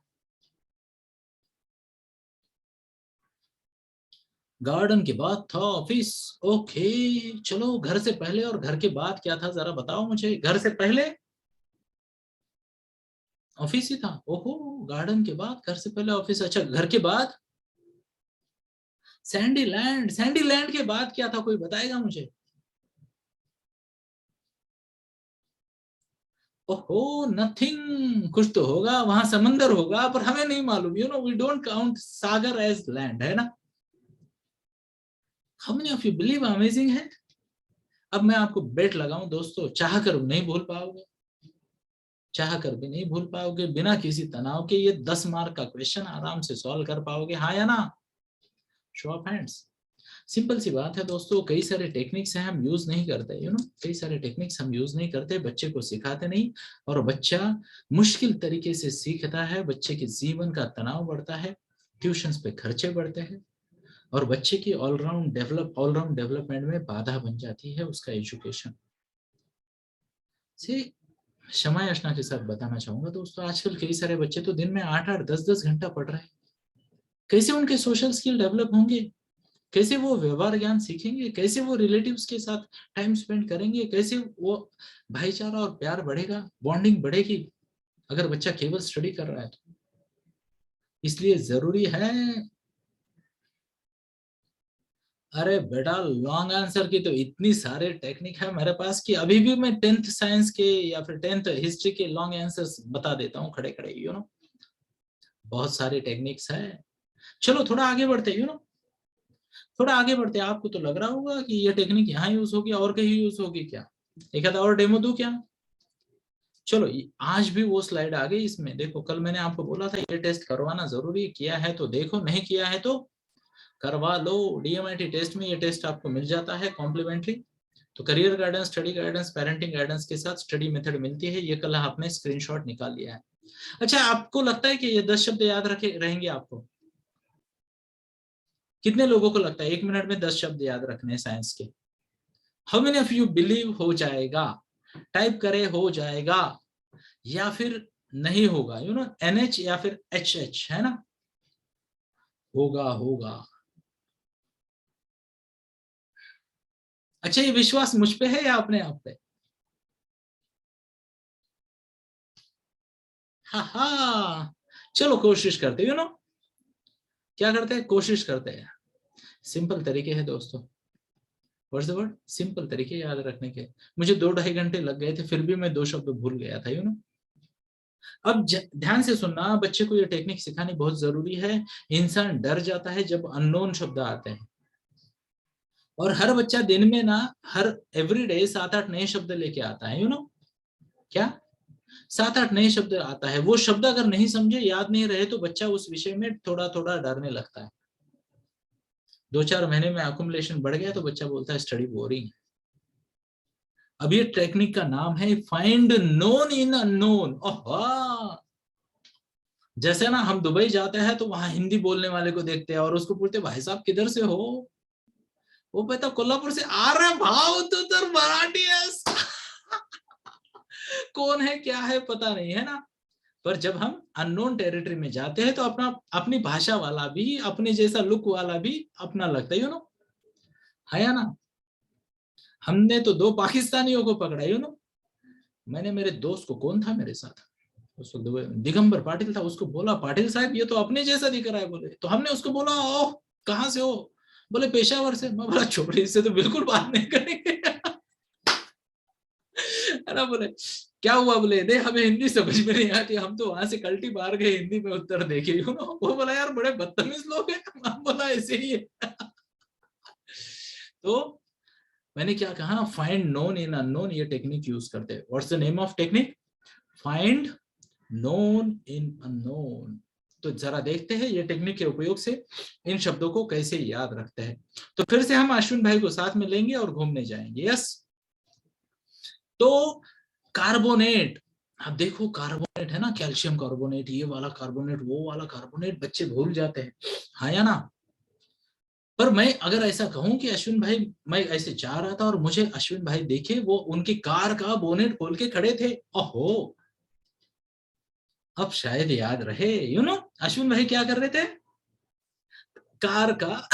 गार्डन के बाद था ऑफिस। ओके, चलो घर से पहले और घर के बाद क्या था, जरा बताओ मुझे। घर से पहले ऑफिस ही था। ओहो, गार्डन के बाद घर से पहले ऑफिस। अच्छा, घर के बाद सैंडी लैंड। सैंडी लैंड के बाद क्या था, कोई बताएगा मुझे? ओहो, नथिंग। कुछ तो होगा वहां, समंदर होगा, पर हमें नहीं मालूम। You know, we don't count sagar as land, है ना? How many of you believe amazing है? अब मैं आपको बेट लगाऊं दोस्तों, चाह कर नहीं भूल पाओगे, चाह कर भी नहीं भूल पाओगे। बिना किसी तनाव के ये 10 मार्क का क्वेश्चन आराम से सॉल्व कर पाओगे, हाँ या ना? Show off hands. सिंपल सी बात है दोस्तों, कई सारे टेक्निक्स हैं हम यूज नहीं करते। कई सारे टेक्निक्स हम यूज नहीं करते, बच्चे को सिखाते नहीं, और बच्चा मुश्किल तरीके से सीखता है। बच्चे के जीवन का तनाव बढ़ता है, ट्यूशंस पे खर्चे बढ़ते हैं, और बच्चे की ऑलराउंड डेवलपमेंट में बाधा बन जाती है उसका एजुकेशन। से क्षमा याचना के साथ बताना चाहूंगा दोस्तों, आजकल कई सारे बच्चे तो दिन में 8-8 10-10 घंटा पढ़ रहे हैं। कैसे उनके सोशल स्किल डेवलप होंगे? कैसे वो व्यवहार ज्ञान सीखेंगे? कैसे वो रिलेटिव्स के साथ टाइम स्पेंड करेंगे? कैसे वो भाईचारा और प्यार बढ़ेगा, बॉन्डिंग बढ़ेगी, अगर बच्चा केवल स्टडी कर रहा है तो? इसलिए जरूरी है। अरे बेटा, लॉन्ग आंसर की तो इतनी सारे टेक्निक है मेरे पास कि अभी भी मैं 10th साइंस के या फिर 10th हिस्ट्री के लॉन्ग आंसर्स बता देता हूँ खड़े खड़े। बहुत सारे टेक्निक्स है। चलो थोड़ा आगे बढ़ते, थोड़ा आगे बढ़ते। आपको तो लग रहा होगा कि ये टेक्निक यहाँ यूज होगी, और कहीं यूज होगी क्या? एक आधा और डेमो दूं क्या? चलो, आज भी वो स्लाइड आ गई इसमें। देखो, कल मैंने आपको बोला था ये टेस्ट करवाना जरूरी है, किया है तो देखो, नहीं किया है तो करवा लो। डीएमआईटी टेस्ट में ये टेस्ट आपको मिल जाता है कॉम्प्लीमेंट्री। तो career guidance, study guidance, parenting guidance के साथ स्टडी मेथड मिलती है। ये कल आपने स्क्रीनशॉट निकाल लिया है। अच्छा, आपको लगता है कि ये 10 शब्द याद रखे रहेंगे आपको? कितने लोगों को लगता है 1 मिनट में 10 शब्द याद रखने हैं साइंस के? How many of you believe हो जाएगा? टाइप करे हो जाएगा, या फिर नहीं होगा? NH या फिर HH, है ना? होगा होगा। अच्छा, ये विश्वास मुझ पे है या अपने आप पे? हा हा। चलो कोशिश करते, क्या करते हैं, कोशिश करते हैं। सिंपल तरीके है दोस्तों। What's the word? सिंपल तरीके याद रखने के। मुझे 2-2.5 घंटे लग गए थे, फिर भी मैं 2 शब्द भूल गया था। अब ध्यान से सुनना, बच्चे को ये टेक्निक सिखानी बहुत जरूरी है। इंसान डर जाता है जब अननोन शब्द आते हैं, और हर बच्चा दिन में ना, हर एवरी डे 7-8 नए शब्द लेके आता है। क्या? 7-8 नए शब्द आता है। वो शब्द अगर नहीं समझे, याद नहीं रहे, तो बच्चा उस विषय में थोड़ा थोड़ा डरने लगता है। 2-4 महीने में अकुमुलेशन बढ़ गया तो बच्चा बोलता है स्टडी बोरिंग। अब ये टेक्निक का नाम है फाइंड नोन इन अननोन। जैसे ना हम दुबई जाते हैं तो वहां हिंदी बोलने वाले को देखते हैं और उसको पूछते भाई साहब किधर से हो, वो कहता कोल्हापुर से। आ रहे भाव तो तर मराठी है। कौन है क्या है पता नहीं है ना। पर जब हम अननोन टेरिटरी में जाते हैं तो अपना अपनी भाषा वाला भी, अपने जैसा लुक वाला भी अपना लगता है, यू नो, है या ना। हमने तो 2 पाकिस्तानियों को पकड़ा, यू नो। मैंने मेरे दोस्त को, कौन था मेरे साथ उस वक्त, दिगंबर पाटिल था, उसको बोला पाटिल साहब ये तो अपने जैसा दिख रहा है। बोले तो हमने उसको बोला ओह कहाँ से हो, बोले पेशावर से। मैं बोला छोड़िए इससे तो बिल्कुल बात नहीं करेंगे। है ना। बोले क्या हुआ, बोले दे हमें हिंदी समझ में नहीं आती, हम तो वहां से कल्टी मार गए हिंदी में उत्तर देके, यू नो। वो बोला यार बड़े बदतमीज लोग हैं। हम बोला ऐसे ही है। तो मैंने क्या कहा, फाइंड नोन इन अननोन, ये टेक्निक यूज करते हैं। What's the name of technique, find known in unknown. तो जरा देखते हैं ये टेक्निक के उपयोग से इन शब्दों को कैसे याद रखते हैं। तो फिर से हम अश्विन भाई को साथ में लेंगे और घूमने जाएंगे। यस, तो कार्बोनेट, अब देखो कार्बोनेट है ना, कैल्शियम कार्बोनेट, ये वाला कार्बोनेट, वो वाला कार्बोनेट, बच्चे भूल जाते हैं, हाँ या ना। पर मैं अगर ऐसा कहूं कि अश्विन भाई, मैं ऐसे जा रहा था और मुझे अश्विन भाई देखे, वो उनकी कार का बोनेट खोल के खड़े थे, ओहो, अब शायद याद रहे, यू नो। अश्विन भाई क्या कर रहे थे, कार का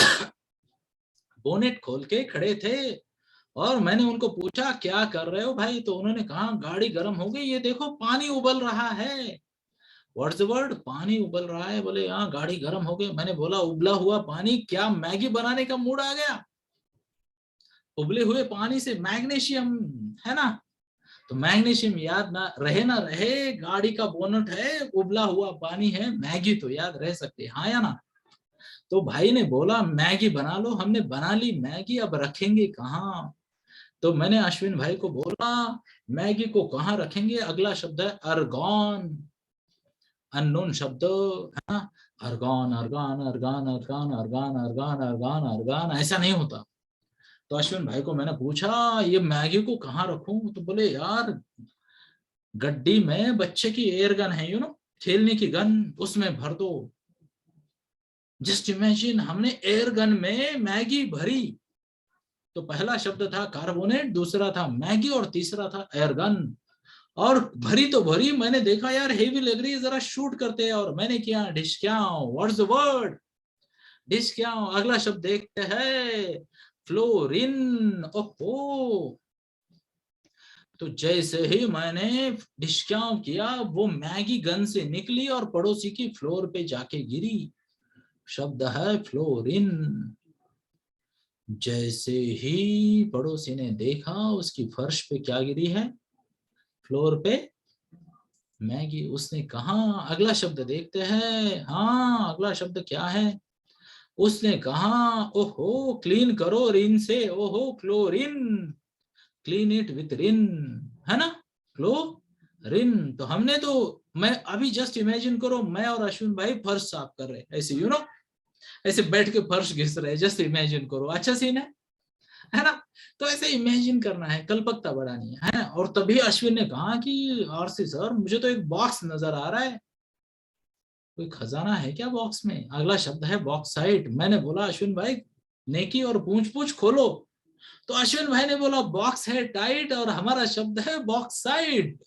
बोनेट खोल के खड़े थे और मैंने उनको पूछा क्या कर रहे हो भाई, तो उन्होंने कहा गाड़ी गर्म हो गई, ये देखो पानी उबल रहा है। व्हाट्स द वर्ड, पानी उबल रहा है। बोले हाँ गाड़ी गर्म हो गई। मैंने बोला उबला हुआ पानी, क्या मैगी बनाने का मूड आ गया, उबले हुए पानी से मैग्नीशियम, है ना। तो मैग्नीशियम याद ना रहे, गाड़ी का बोनट है, उबला हुआ पानी है, मैगी तो याद रह सकती है, हाँ या ना। तो भाई ने बोला मैगी बना लो, हमने बना ली मैगी, अब रखेंगे कहाँ। तो मैंने अश्विन भाई को बोला मैगी को कहाँ रखेंगे, अगला शब्द है अर्गॉन, अननोन शब्द, है ना। अर्गॉन अर्गॉन अर्गॉन अर्गॉन अर्गॉन अर्गॉन अर्गॉन अर्गॉन, ऐसा नहीं होता। तो अश्विन भाई को मैंने पूछा ये मैगी को कहाँ रखूं, तो बोले यार गड्डी में बच्चे की एयर गन है, यू नो, खेलने की गन, उसमें भर दो। जस्ट इमेजिन, हमने एयर गन में मैगी भरी। तो पहला शब्द था कार्बोनेट, दूसरा था मैगी और तीसरा था एयर गन। और भरी तो भरी, मैंने देखा यार हेवी लग रही है, जरा शूट करते हैं, और मैंने किया डिस्क्याओ। व्हाट्स द वर्ड, डिस्क्याओ। अगला शब्द देखते हैं फ्लोरिन, ओहो। तो जैसे ही मैंने डिस्क्याओ किया, वो मैगी गन से निकली और पड़ोसी की फ्लोर पे जाके गिरी। शब्द है फ्लोरिन। जैसे ही पड़ोसी ने देखा, उसकी फर्श पे क्या गिरी है, फ्लोर पे मैगी। उसने कहा, अगला शब्द देखते हैं, हाँ अगला शब्द क्या है। उसने कहा ओहो क्लीन करो रिन से, ओहो क्लोरिन, क्लीन इट विथ रिन, है ना, क्लोरिन। तो हमने तो, मैं अभी जस्ट इमेजिन करो, मैं और अश्विन भाई फर्श साफ कर रहे ऐसे, यू नो, ऐसे बैठ के फर्श घिस रहे, जस्ट इमेजिन करो, अच्छा सीन है ना। तो ऐसे इमेजिन करना है, कल्पकता बढ़ानी है। और तभी अश्विन ने कहा कि आरसी सर मुझे तो एक बॉक्स नजर आ रहा है, कोई खजाना है क्या बॉक्स में। अगला शब्द है बॉक्साइट। मैंने बोला अश्विन भाई नेकी और पूछ पूछ खोलो। तो अश्विन भाई ने बोला बॉक्स है टाइट और हमारा शब्द है बॉक्साइट।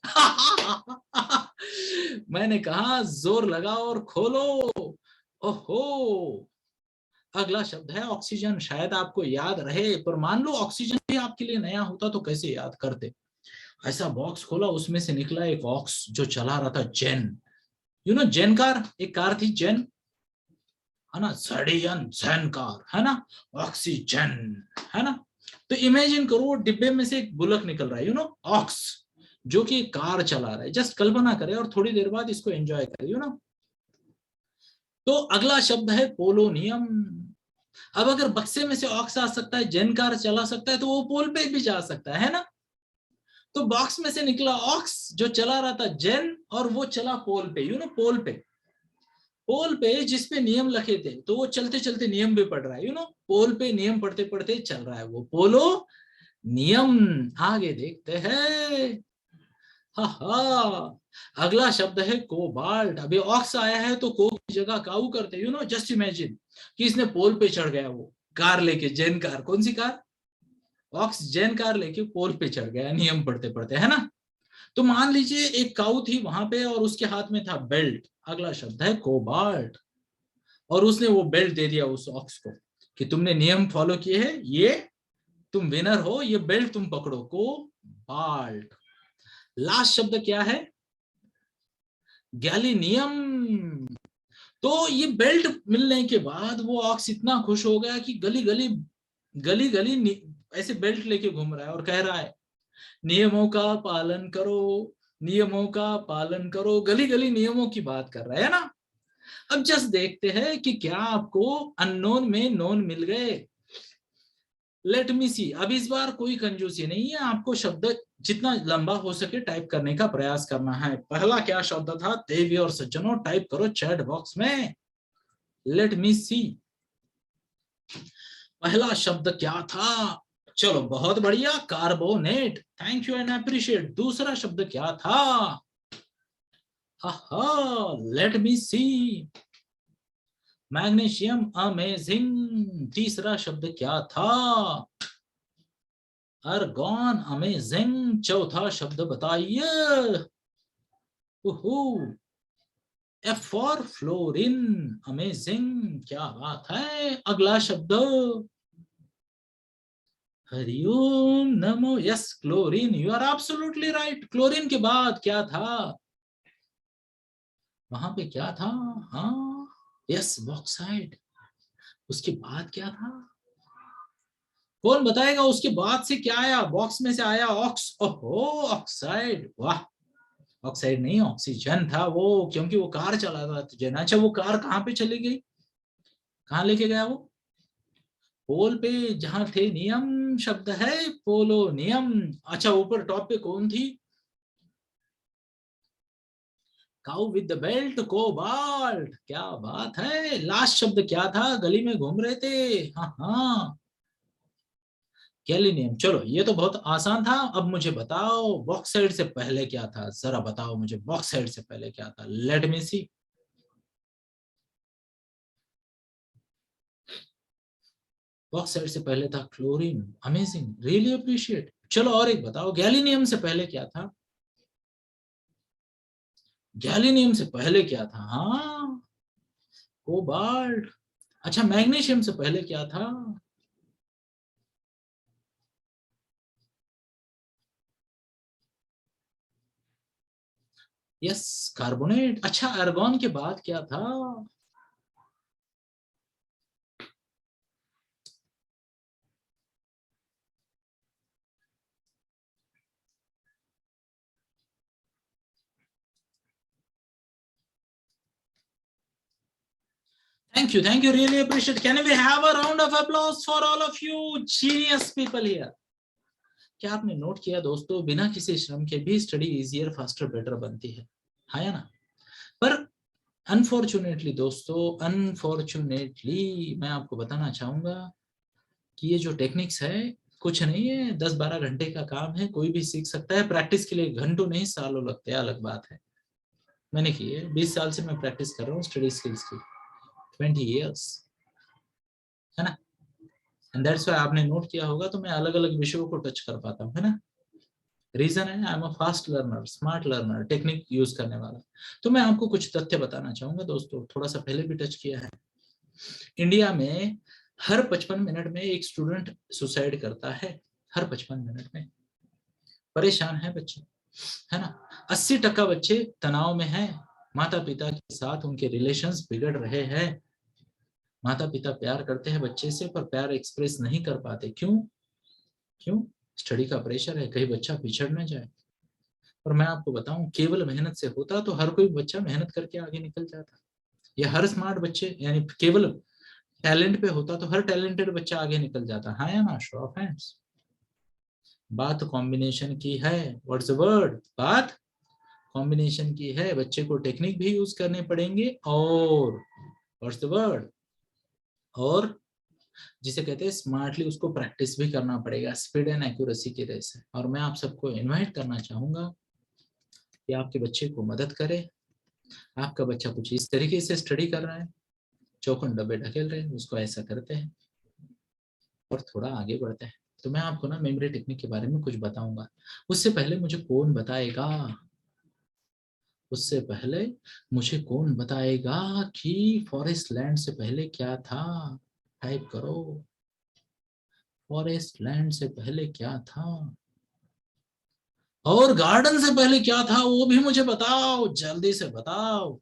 मैंने कहा जोर लगाओ और खोलो। ओहो, अगला शब्द है ऑक्सीजन। शायद आपको याद रहे, पर मान लो ऑक्सीजन भी आपके लिए नया होता तो कैसे याद करते। ऐसा बॉक्स खोला, उसमें से निकला एक ऑक्स जो चला रहा था जेन, यू नो जेन कार, एक कार थी जेन, है ना, सड़ियन जेन कार, है ना, ऑक्सीजन, है ना। तो इमेजिन करो डिब्बे में से एक बुलक निकल रहा है, यू नो, ऑक्स, जो कि कार चला रहा है। जस्ट कल्पना करें और थोड़ी देर बाद इसको एंजॉय करें, यू नो। तो अगला शब्द है पोलोनियम। अब अगर बक्से में से ऑक्स आ सकता है, जेन कार चला सकता है, तो वो पोल पे भी जा सकता है ना। तो बॉक्स में से निकला ऑक्स जो चला रहा था जेन, और वो चला पोल पे, यू नो, पोल पे। पोल पे जिसपे नियम लिखे थे, तो वो चलते चलते नियम भी पढ़ रहा है, पोल पे नियम पढ़ते पढ़ते चल रहा है वो पोलो नियम। आगे देखते हैं। हा हा, अगला शब्द है कोबाल्ट। अभी ऑक्स आया है तो को की जगह काऊ करते, जस्ट इमेजिन कि इसने पोल पे चढ़ गया, वो कार लेके, जैन कार, कौन सी कार, ऑक्स जैन कार लेके पोल पे चढ़ गया नियम पढ़ते पढ़ते, है ना। तो मान लीजिए एक काऊ थी वहां पे और उसके हाथ में था बेल्ट। अगला शब्द है कोबाल्ट, और उसने वो बेल्ट दे दिया उस ऑक्स को कि तुमने नियम फॉलो किए हैं, ये तुम विनर हो, ये बेल्ट तुम पकड़ो। कोबाल्ट। लास्ट शब्द क्या है, गैलीनियम। तो ये बेल्ट मिलने के बाद वो ऑक्स इतना खुश हो गया कि गली गली गली गली ऐसे बेल्ट लेके घूम रहा है और कह रहा है नियमों का पालन करो, नियमों का पालन करो, गली गली नियमों की बात कर रहा है ना। अब जस्ट देखते हैं कि क्या आपको अननोन में नोन मिल गए। लेट मी सी। अब इस बार कोई कंजूसी नहीं है, आपको शब्द जितना लंबा हो सके टाइप करने का प्रयास करना है। पहला क्या शब्द था देवी और सज्जनों, टाइप करो चैट बॉक्स में। लेट मी सी, पहला शब्द क्या था। चलो बहुत बढ़िया, carbonate, thank you and appreciate. दूसरा शब्द क्या था, लेट मी सी, मैग्नीशियम, अमेजिंग। तीसरा शब्द क्या था, अर्गॉन, अमेजिंग। चौथा शब्द बताइए, एफ फॉर फ्लोरिन, अमेजिंग, क्या बात है। अगला शब्द, हरिओम नमो, yes chlorine, you are absolutely right. Chlorine के बाद क्या था, वहां पे क्या था, हाँ यस बॉक्साइड। उसके बाद क्या था, कौन बताएगा उसके बाद से क्या आया, बॉक्स में से आया ऑक्स, ओहो ऑक्साइड, वाह। ऑक्साइड नहीं, ऑक्सीजन था वो, क्योंकि वो कार चला रहा था जैन। अच्छा वो कार कहाँ पे चली गई, कहाँ लेके गया वो, पोल पे जहां थे नियम। शब्द है पोलो नियम। अच्छा ऊपर टॉप पे कौन थी, cow with the belt, cobalt, क्या बात है। लास्ट शब्द क्या था, गली में घूम रहे थे, हाँ हाँ गैलीनियम। चलो ये तो बहुत आसान था। अब मुझे बताओ बॉक्साइड से पहले क्या था, जरा बताओ मुझे बॉक्साइड से पहले क्या था। लेट मी सी, बॉक्साइड से पहले था क्लोरीन, अमेजिंग, रियली अप्रिशिएट। चलो और एक बताओ, गैलीनियम से पहले क्या था, गैलीनियम से पहले क्या था, हाँ कोबाल्ट। अच्छा मैग्नीशियम से पहले क्या था, यस कार्बोनेट। अच्छा आर्गन के बाद क्या था, thank you, really appreciate. Can we have a round of applause for all of you genius people here? क्या आपने नोट किया दोस्तों, बिना किसी श्रम के भी स्टडी इजियर, फास्टर, बेटर बनती है, हाँ या ना। पर अनफॉर्चुनेटली दोस्तों, अनफॉर्चुनेटली मैं आपको बताना चाहूंगा कि ये जो टेक्निक्स है कुछ नहीं है, 10-12 घंटे का काम है, कोई भी सीख सकता है। प्रैक्टिस के लिए घंटों नहीं सालों लगते हैं, अलग बात है। मैंने की है, 20 साल से मैं प्रैक्टिस कर रहा हूँ स्टडी स्किल्स की, 20 years, है ना। एंड दैट्स व्हाई आपने नोट किया होगा तो मैं अलग अलग विषयों को टच कर पाता हूँ, है ना। रीजन है I am a fast learner, smart learner, technique use करने वाला। तो मैं आपको कुछ तथ्य बताना चाहूंगा दोस्तों, थोड़ा सा पहले भी टच किया है। इंडिया में हर 55 मिनट में एक स्टूडेंट सुसाइड करता है, हर 55 मिनट में। परेशान है बच्चे, है ना। 80% बच्चे तनाव में हैं, माता पिता के साथ उनके रिलेशंस बिगड़ रहे हैं। माता पिता प्यार करते हैं बच्चे से, पर प्यार एक्सप्रेस नहीं कर पाते, क्यों, क्यों, स्टडी का प्रेशर है, कहीं बच्चा पिछड़ न जाए। और मैं आपको बताऊं, केवल मेहनत से होता तो हर कोई बच्चा मेहनत करके आगे निकल जाता। या हर स्मार्ट बच्चे, यानी केवल टैलेंट पे होता तो हर टैलेंटेड बच्चा आगे निकल जाता, हाँ या ना, शो ऑफ हैंड्स। बात कॉम्बिनेशन की है, व्हाट्स द वर्ड, बात कॉम्बिनेशन की है, बच्चे को टेक्निक भी यूज करने पड़ेंगे और व्हाट्स द वर्ड, और जिसे कहते हैं स्मार्टली उसको प्रैक्टिस भी करना पड़ेगा स्पीड एंड एक्यूरेसी की रेस है। और मैं आप सबको इनवाइट करना चाहूंगा कि आपके बच्चे को मदद करें। आपका बच्चा कुछ इस तरीके से स्टडी कर रहा है, चौखन डब्बे ढकेल रहे हैं, उसको ऐसा करते हैं और थोड़ा आगे बढ़ते हैं। तो मैं आपको ना मेमोरी टेक्निक के बारे में कुछ बताऊंगा। उससे पहले मुझे कौन बताएगा, उससे पहले मुझे कौन बताएगा कि फॉरेस्ट लैंड से पहले क्या था? टाइप करो, फॉरेस्ट लैंड से पहले क्या था, और गार्डन से पहले क्या था वो भी मुझे बताओ, जल्दी से बताओ।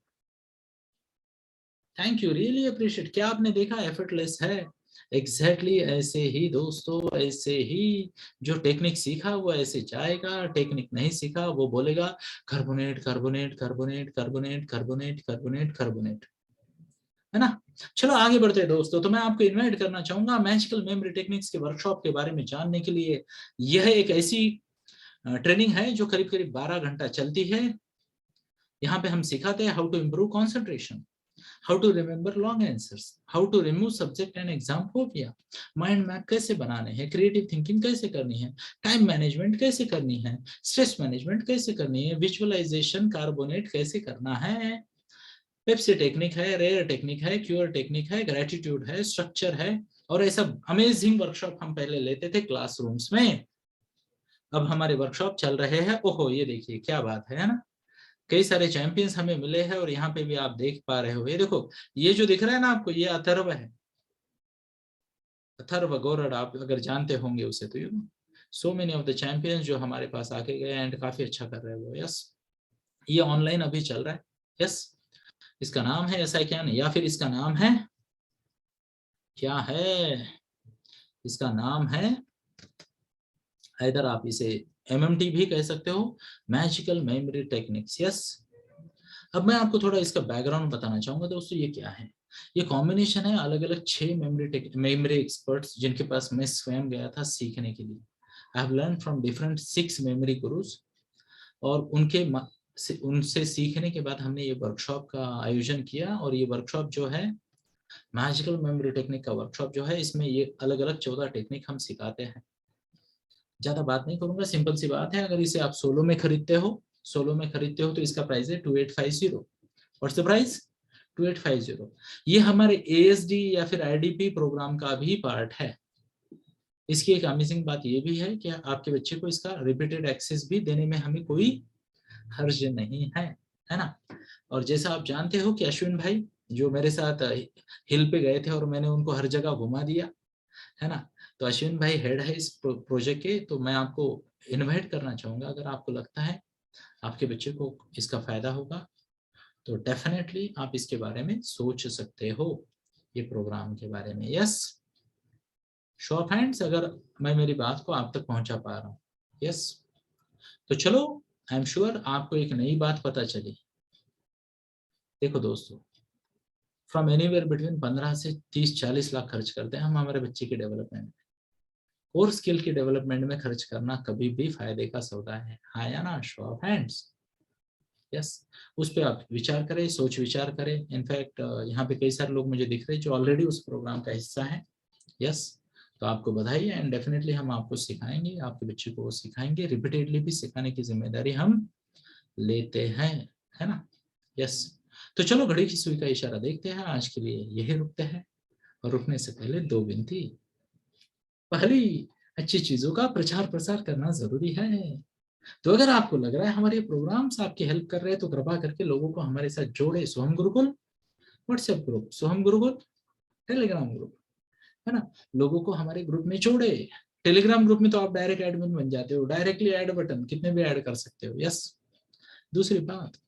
Thank you, really appreciate. क्या आपने देखा एफर्टलेस है? एग्जैक्टली ऐसे ही दोस्तों, ऐसे ही। जो टेक्निक सीखा वो ऐसे जाएगा, टेक्निक नहीं सीखा वो बोलेगा carbonate carbonate carbonate carbonate carbonate carbonate carbonate, है ना। चलो आगे बढ़ते हैं दोस्तों। तो मैं आपको इनवाइट करना चाहूंगा मैजिकल मेमोरी टेक्निक्स के वर्कशॉप के बारे में जानने के लिए। यह एक ऐसी ट्रेनिंग है जो करीब करीब 12 घंटा चलती है। यहाँ पे हम सिखाते हैं how to improve concentration, how to remember long answers, how to remove subject and exam phobia, mind map कैसे बनाने हैं, क्रिएटिव थिंकिंग कैसे करनी है, टाइम मैनेजमेंट कैसे करनी है, स्ट्रेस मैनेजमेंट कैसे करनी है, विजुअलाइजेशन कार्बोनेट कैसे करना है, पेप्सी टेक्निक है, रेयर टेक्निक है, क्यूर टेक्निक है, ग्रेटिट्यूड है, स्ट्रक्चर है। और ऐसा अमेजिंग वर्कशॉप हम पहले लेते थे क्लासरूम्स में, अब हमारे वर्कशॉप चल रहे हैं। ओहो ये देखिए क्या बात है ना। कई सारे चैंपियंस हमें मिले हैं और यहाँ पे भी आप देख पा रहे हो, ये देखो ये जो दिख रहा है ना आपको, ये अथर्व है, अथर्व गौरड, आप अगर जानते होंगे उसे, तो you know so many of the champions जो हमारे पास आके गए एंड काफी अच्छा कर रहे हैं वो। यस, ये ऑनलाइन अभी चल रहा है। यस, इसका नाम है ऐसा क्या नहीं, या फिर इसका नाम है क्या है, इसका नाम है, इधर आप इसे MMT भी कह सकते हो, मैजिकल मेमोरी टेक्निक्स। यस, अब मैं आपको थोड़ा इसका बैकग्राउंड बताना चाहूंगा दोस्तों। ये क्या है, ये कॉम्बिनेशन है अलग अलग 6 मेमोरी एक्सपर्ट्स जिनके पास मैं स्वयं गया था सीखने के लिए। I have learn from different 6 memory gurus, और उनसे सीखने के बाद हमने ये वर्कशॉप का आयोजन किया। और ये वर्कशॉप जो है मैजिकल मेमोरी टेक्निक का वर्कशॉप जो है, इसमें ये अलग अलग 14 टेक्निक हम सिखाते हैं। ज्यादा बात नहीं करूंगा, सिंपल सी बात है, अगर इसे आप सोलो में खरीदते हो, तो इसका प्राइस है 2850। What's the price? 2850। ये हमारे ASD या फिर IDP प्रोग्राम का भी पार्ट है। इसकी एक अमेजिंग बात ये भी है कि आपके बच्चे को इसका रिपीटेड एक्सेस भी देने में हमें कोई हर्ज नहीं है ना। और जैसा आप जानते हो कि अश्विन भाई जो मेरे साथ हिल पे गए थे और मैंने उनको हर जगह घुमा दिया, है ना, तो अश्विन भाई हेड है इस प्रोजेक्ट के। तो मैं आपको इनवाइट करना चाहूंगा, अगर आपको लगता है आपके बच्चे को इसका फायदा होगा तो डेफिनेटली आप इसके बारे में सोच सकते हो, ये प्रोग्राम के बारे में। यस, शो ऑफ हैंड्स अगर मैं मेरी बात को आप तक पहुंचा पा रहा हूँ। यस, तो चलो, आई एम श्योर आपको एक नई बात पता चली। देखो दोस्तों, फ्रॉम एनीवेयर बिटवीन 15 से 30-40 लाख खर्च करते हैं हम हमारे बच्चे के डेवलपमेंट में। कोर स्किल के डेवलपमेंट में खर्च करना कभी भी फायदे का सौदा है, हाँ या ना? Show off hands. यस, उस पर आप विचार करें, सोच विचार करें। इनफैक्ट यहाँ पे कई सारे लोग मुझे दिख रहे हैं जो ऑलरेडी उस प्रोग्राम का हिस्सा है। यस, तो आपको बधाई है एंड डेफिनेटली हम आपको सिखाएंगे, आपके बच्चे को सिखाएंगे, रिपीटेडली भी सिखाने की जिम्मेदारी हम लेते हैं, है ना। यस, तो चलो घड़ी की सुई का इशारा देखते हैं, आज के लिए यही रुकते हैं। और रुकने से पहले 2 विनती। पहली, अच्छी चीजों का प्रचार प्रसार करना जरूरी है। तो अगर आपको लग रहा है हमारे प्रोग्राम्स आपकी हेल्प कर रहे हैं तो कृपा करके लोगों को हमारे साथ जोड़े। सोहम गुरुकुल व्हाट्सएप ग्रुप, सोहम गुरुकुल टेलीग्राम ग्रुप, है ना, लोगों को हमारे ग्रुप में जोड़े। टेलीग्राम ग्रुप में तो आप डायरेक्ट एडमिन बन जाते हो, डायरेक्टली ऐड बटन कितने भी ऐड कर सकते हो। यस, दूसरी बात,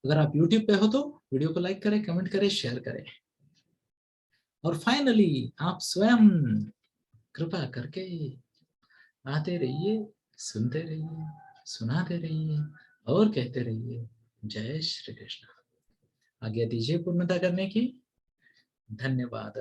अगर आप यूट्यूब पे हो तो वीडियो को लाइक करें, कमेंट करें, शेयर करें। और फाइनली आप स्वयं कृपा करके आते रहिए, सुनते रहिए, सुनाते रहिए और कहते रहिए जय श्री कृष्ण। आज्ञा दीजिए पूर्णता करने की। धन्यवाद।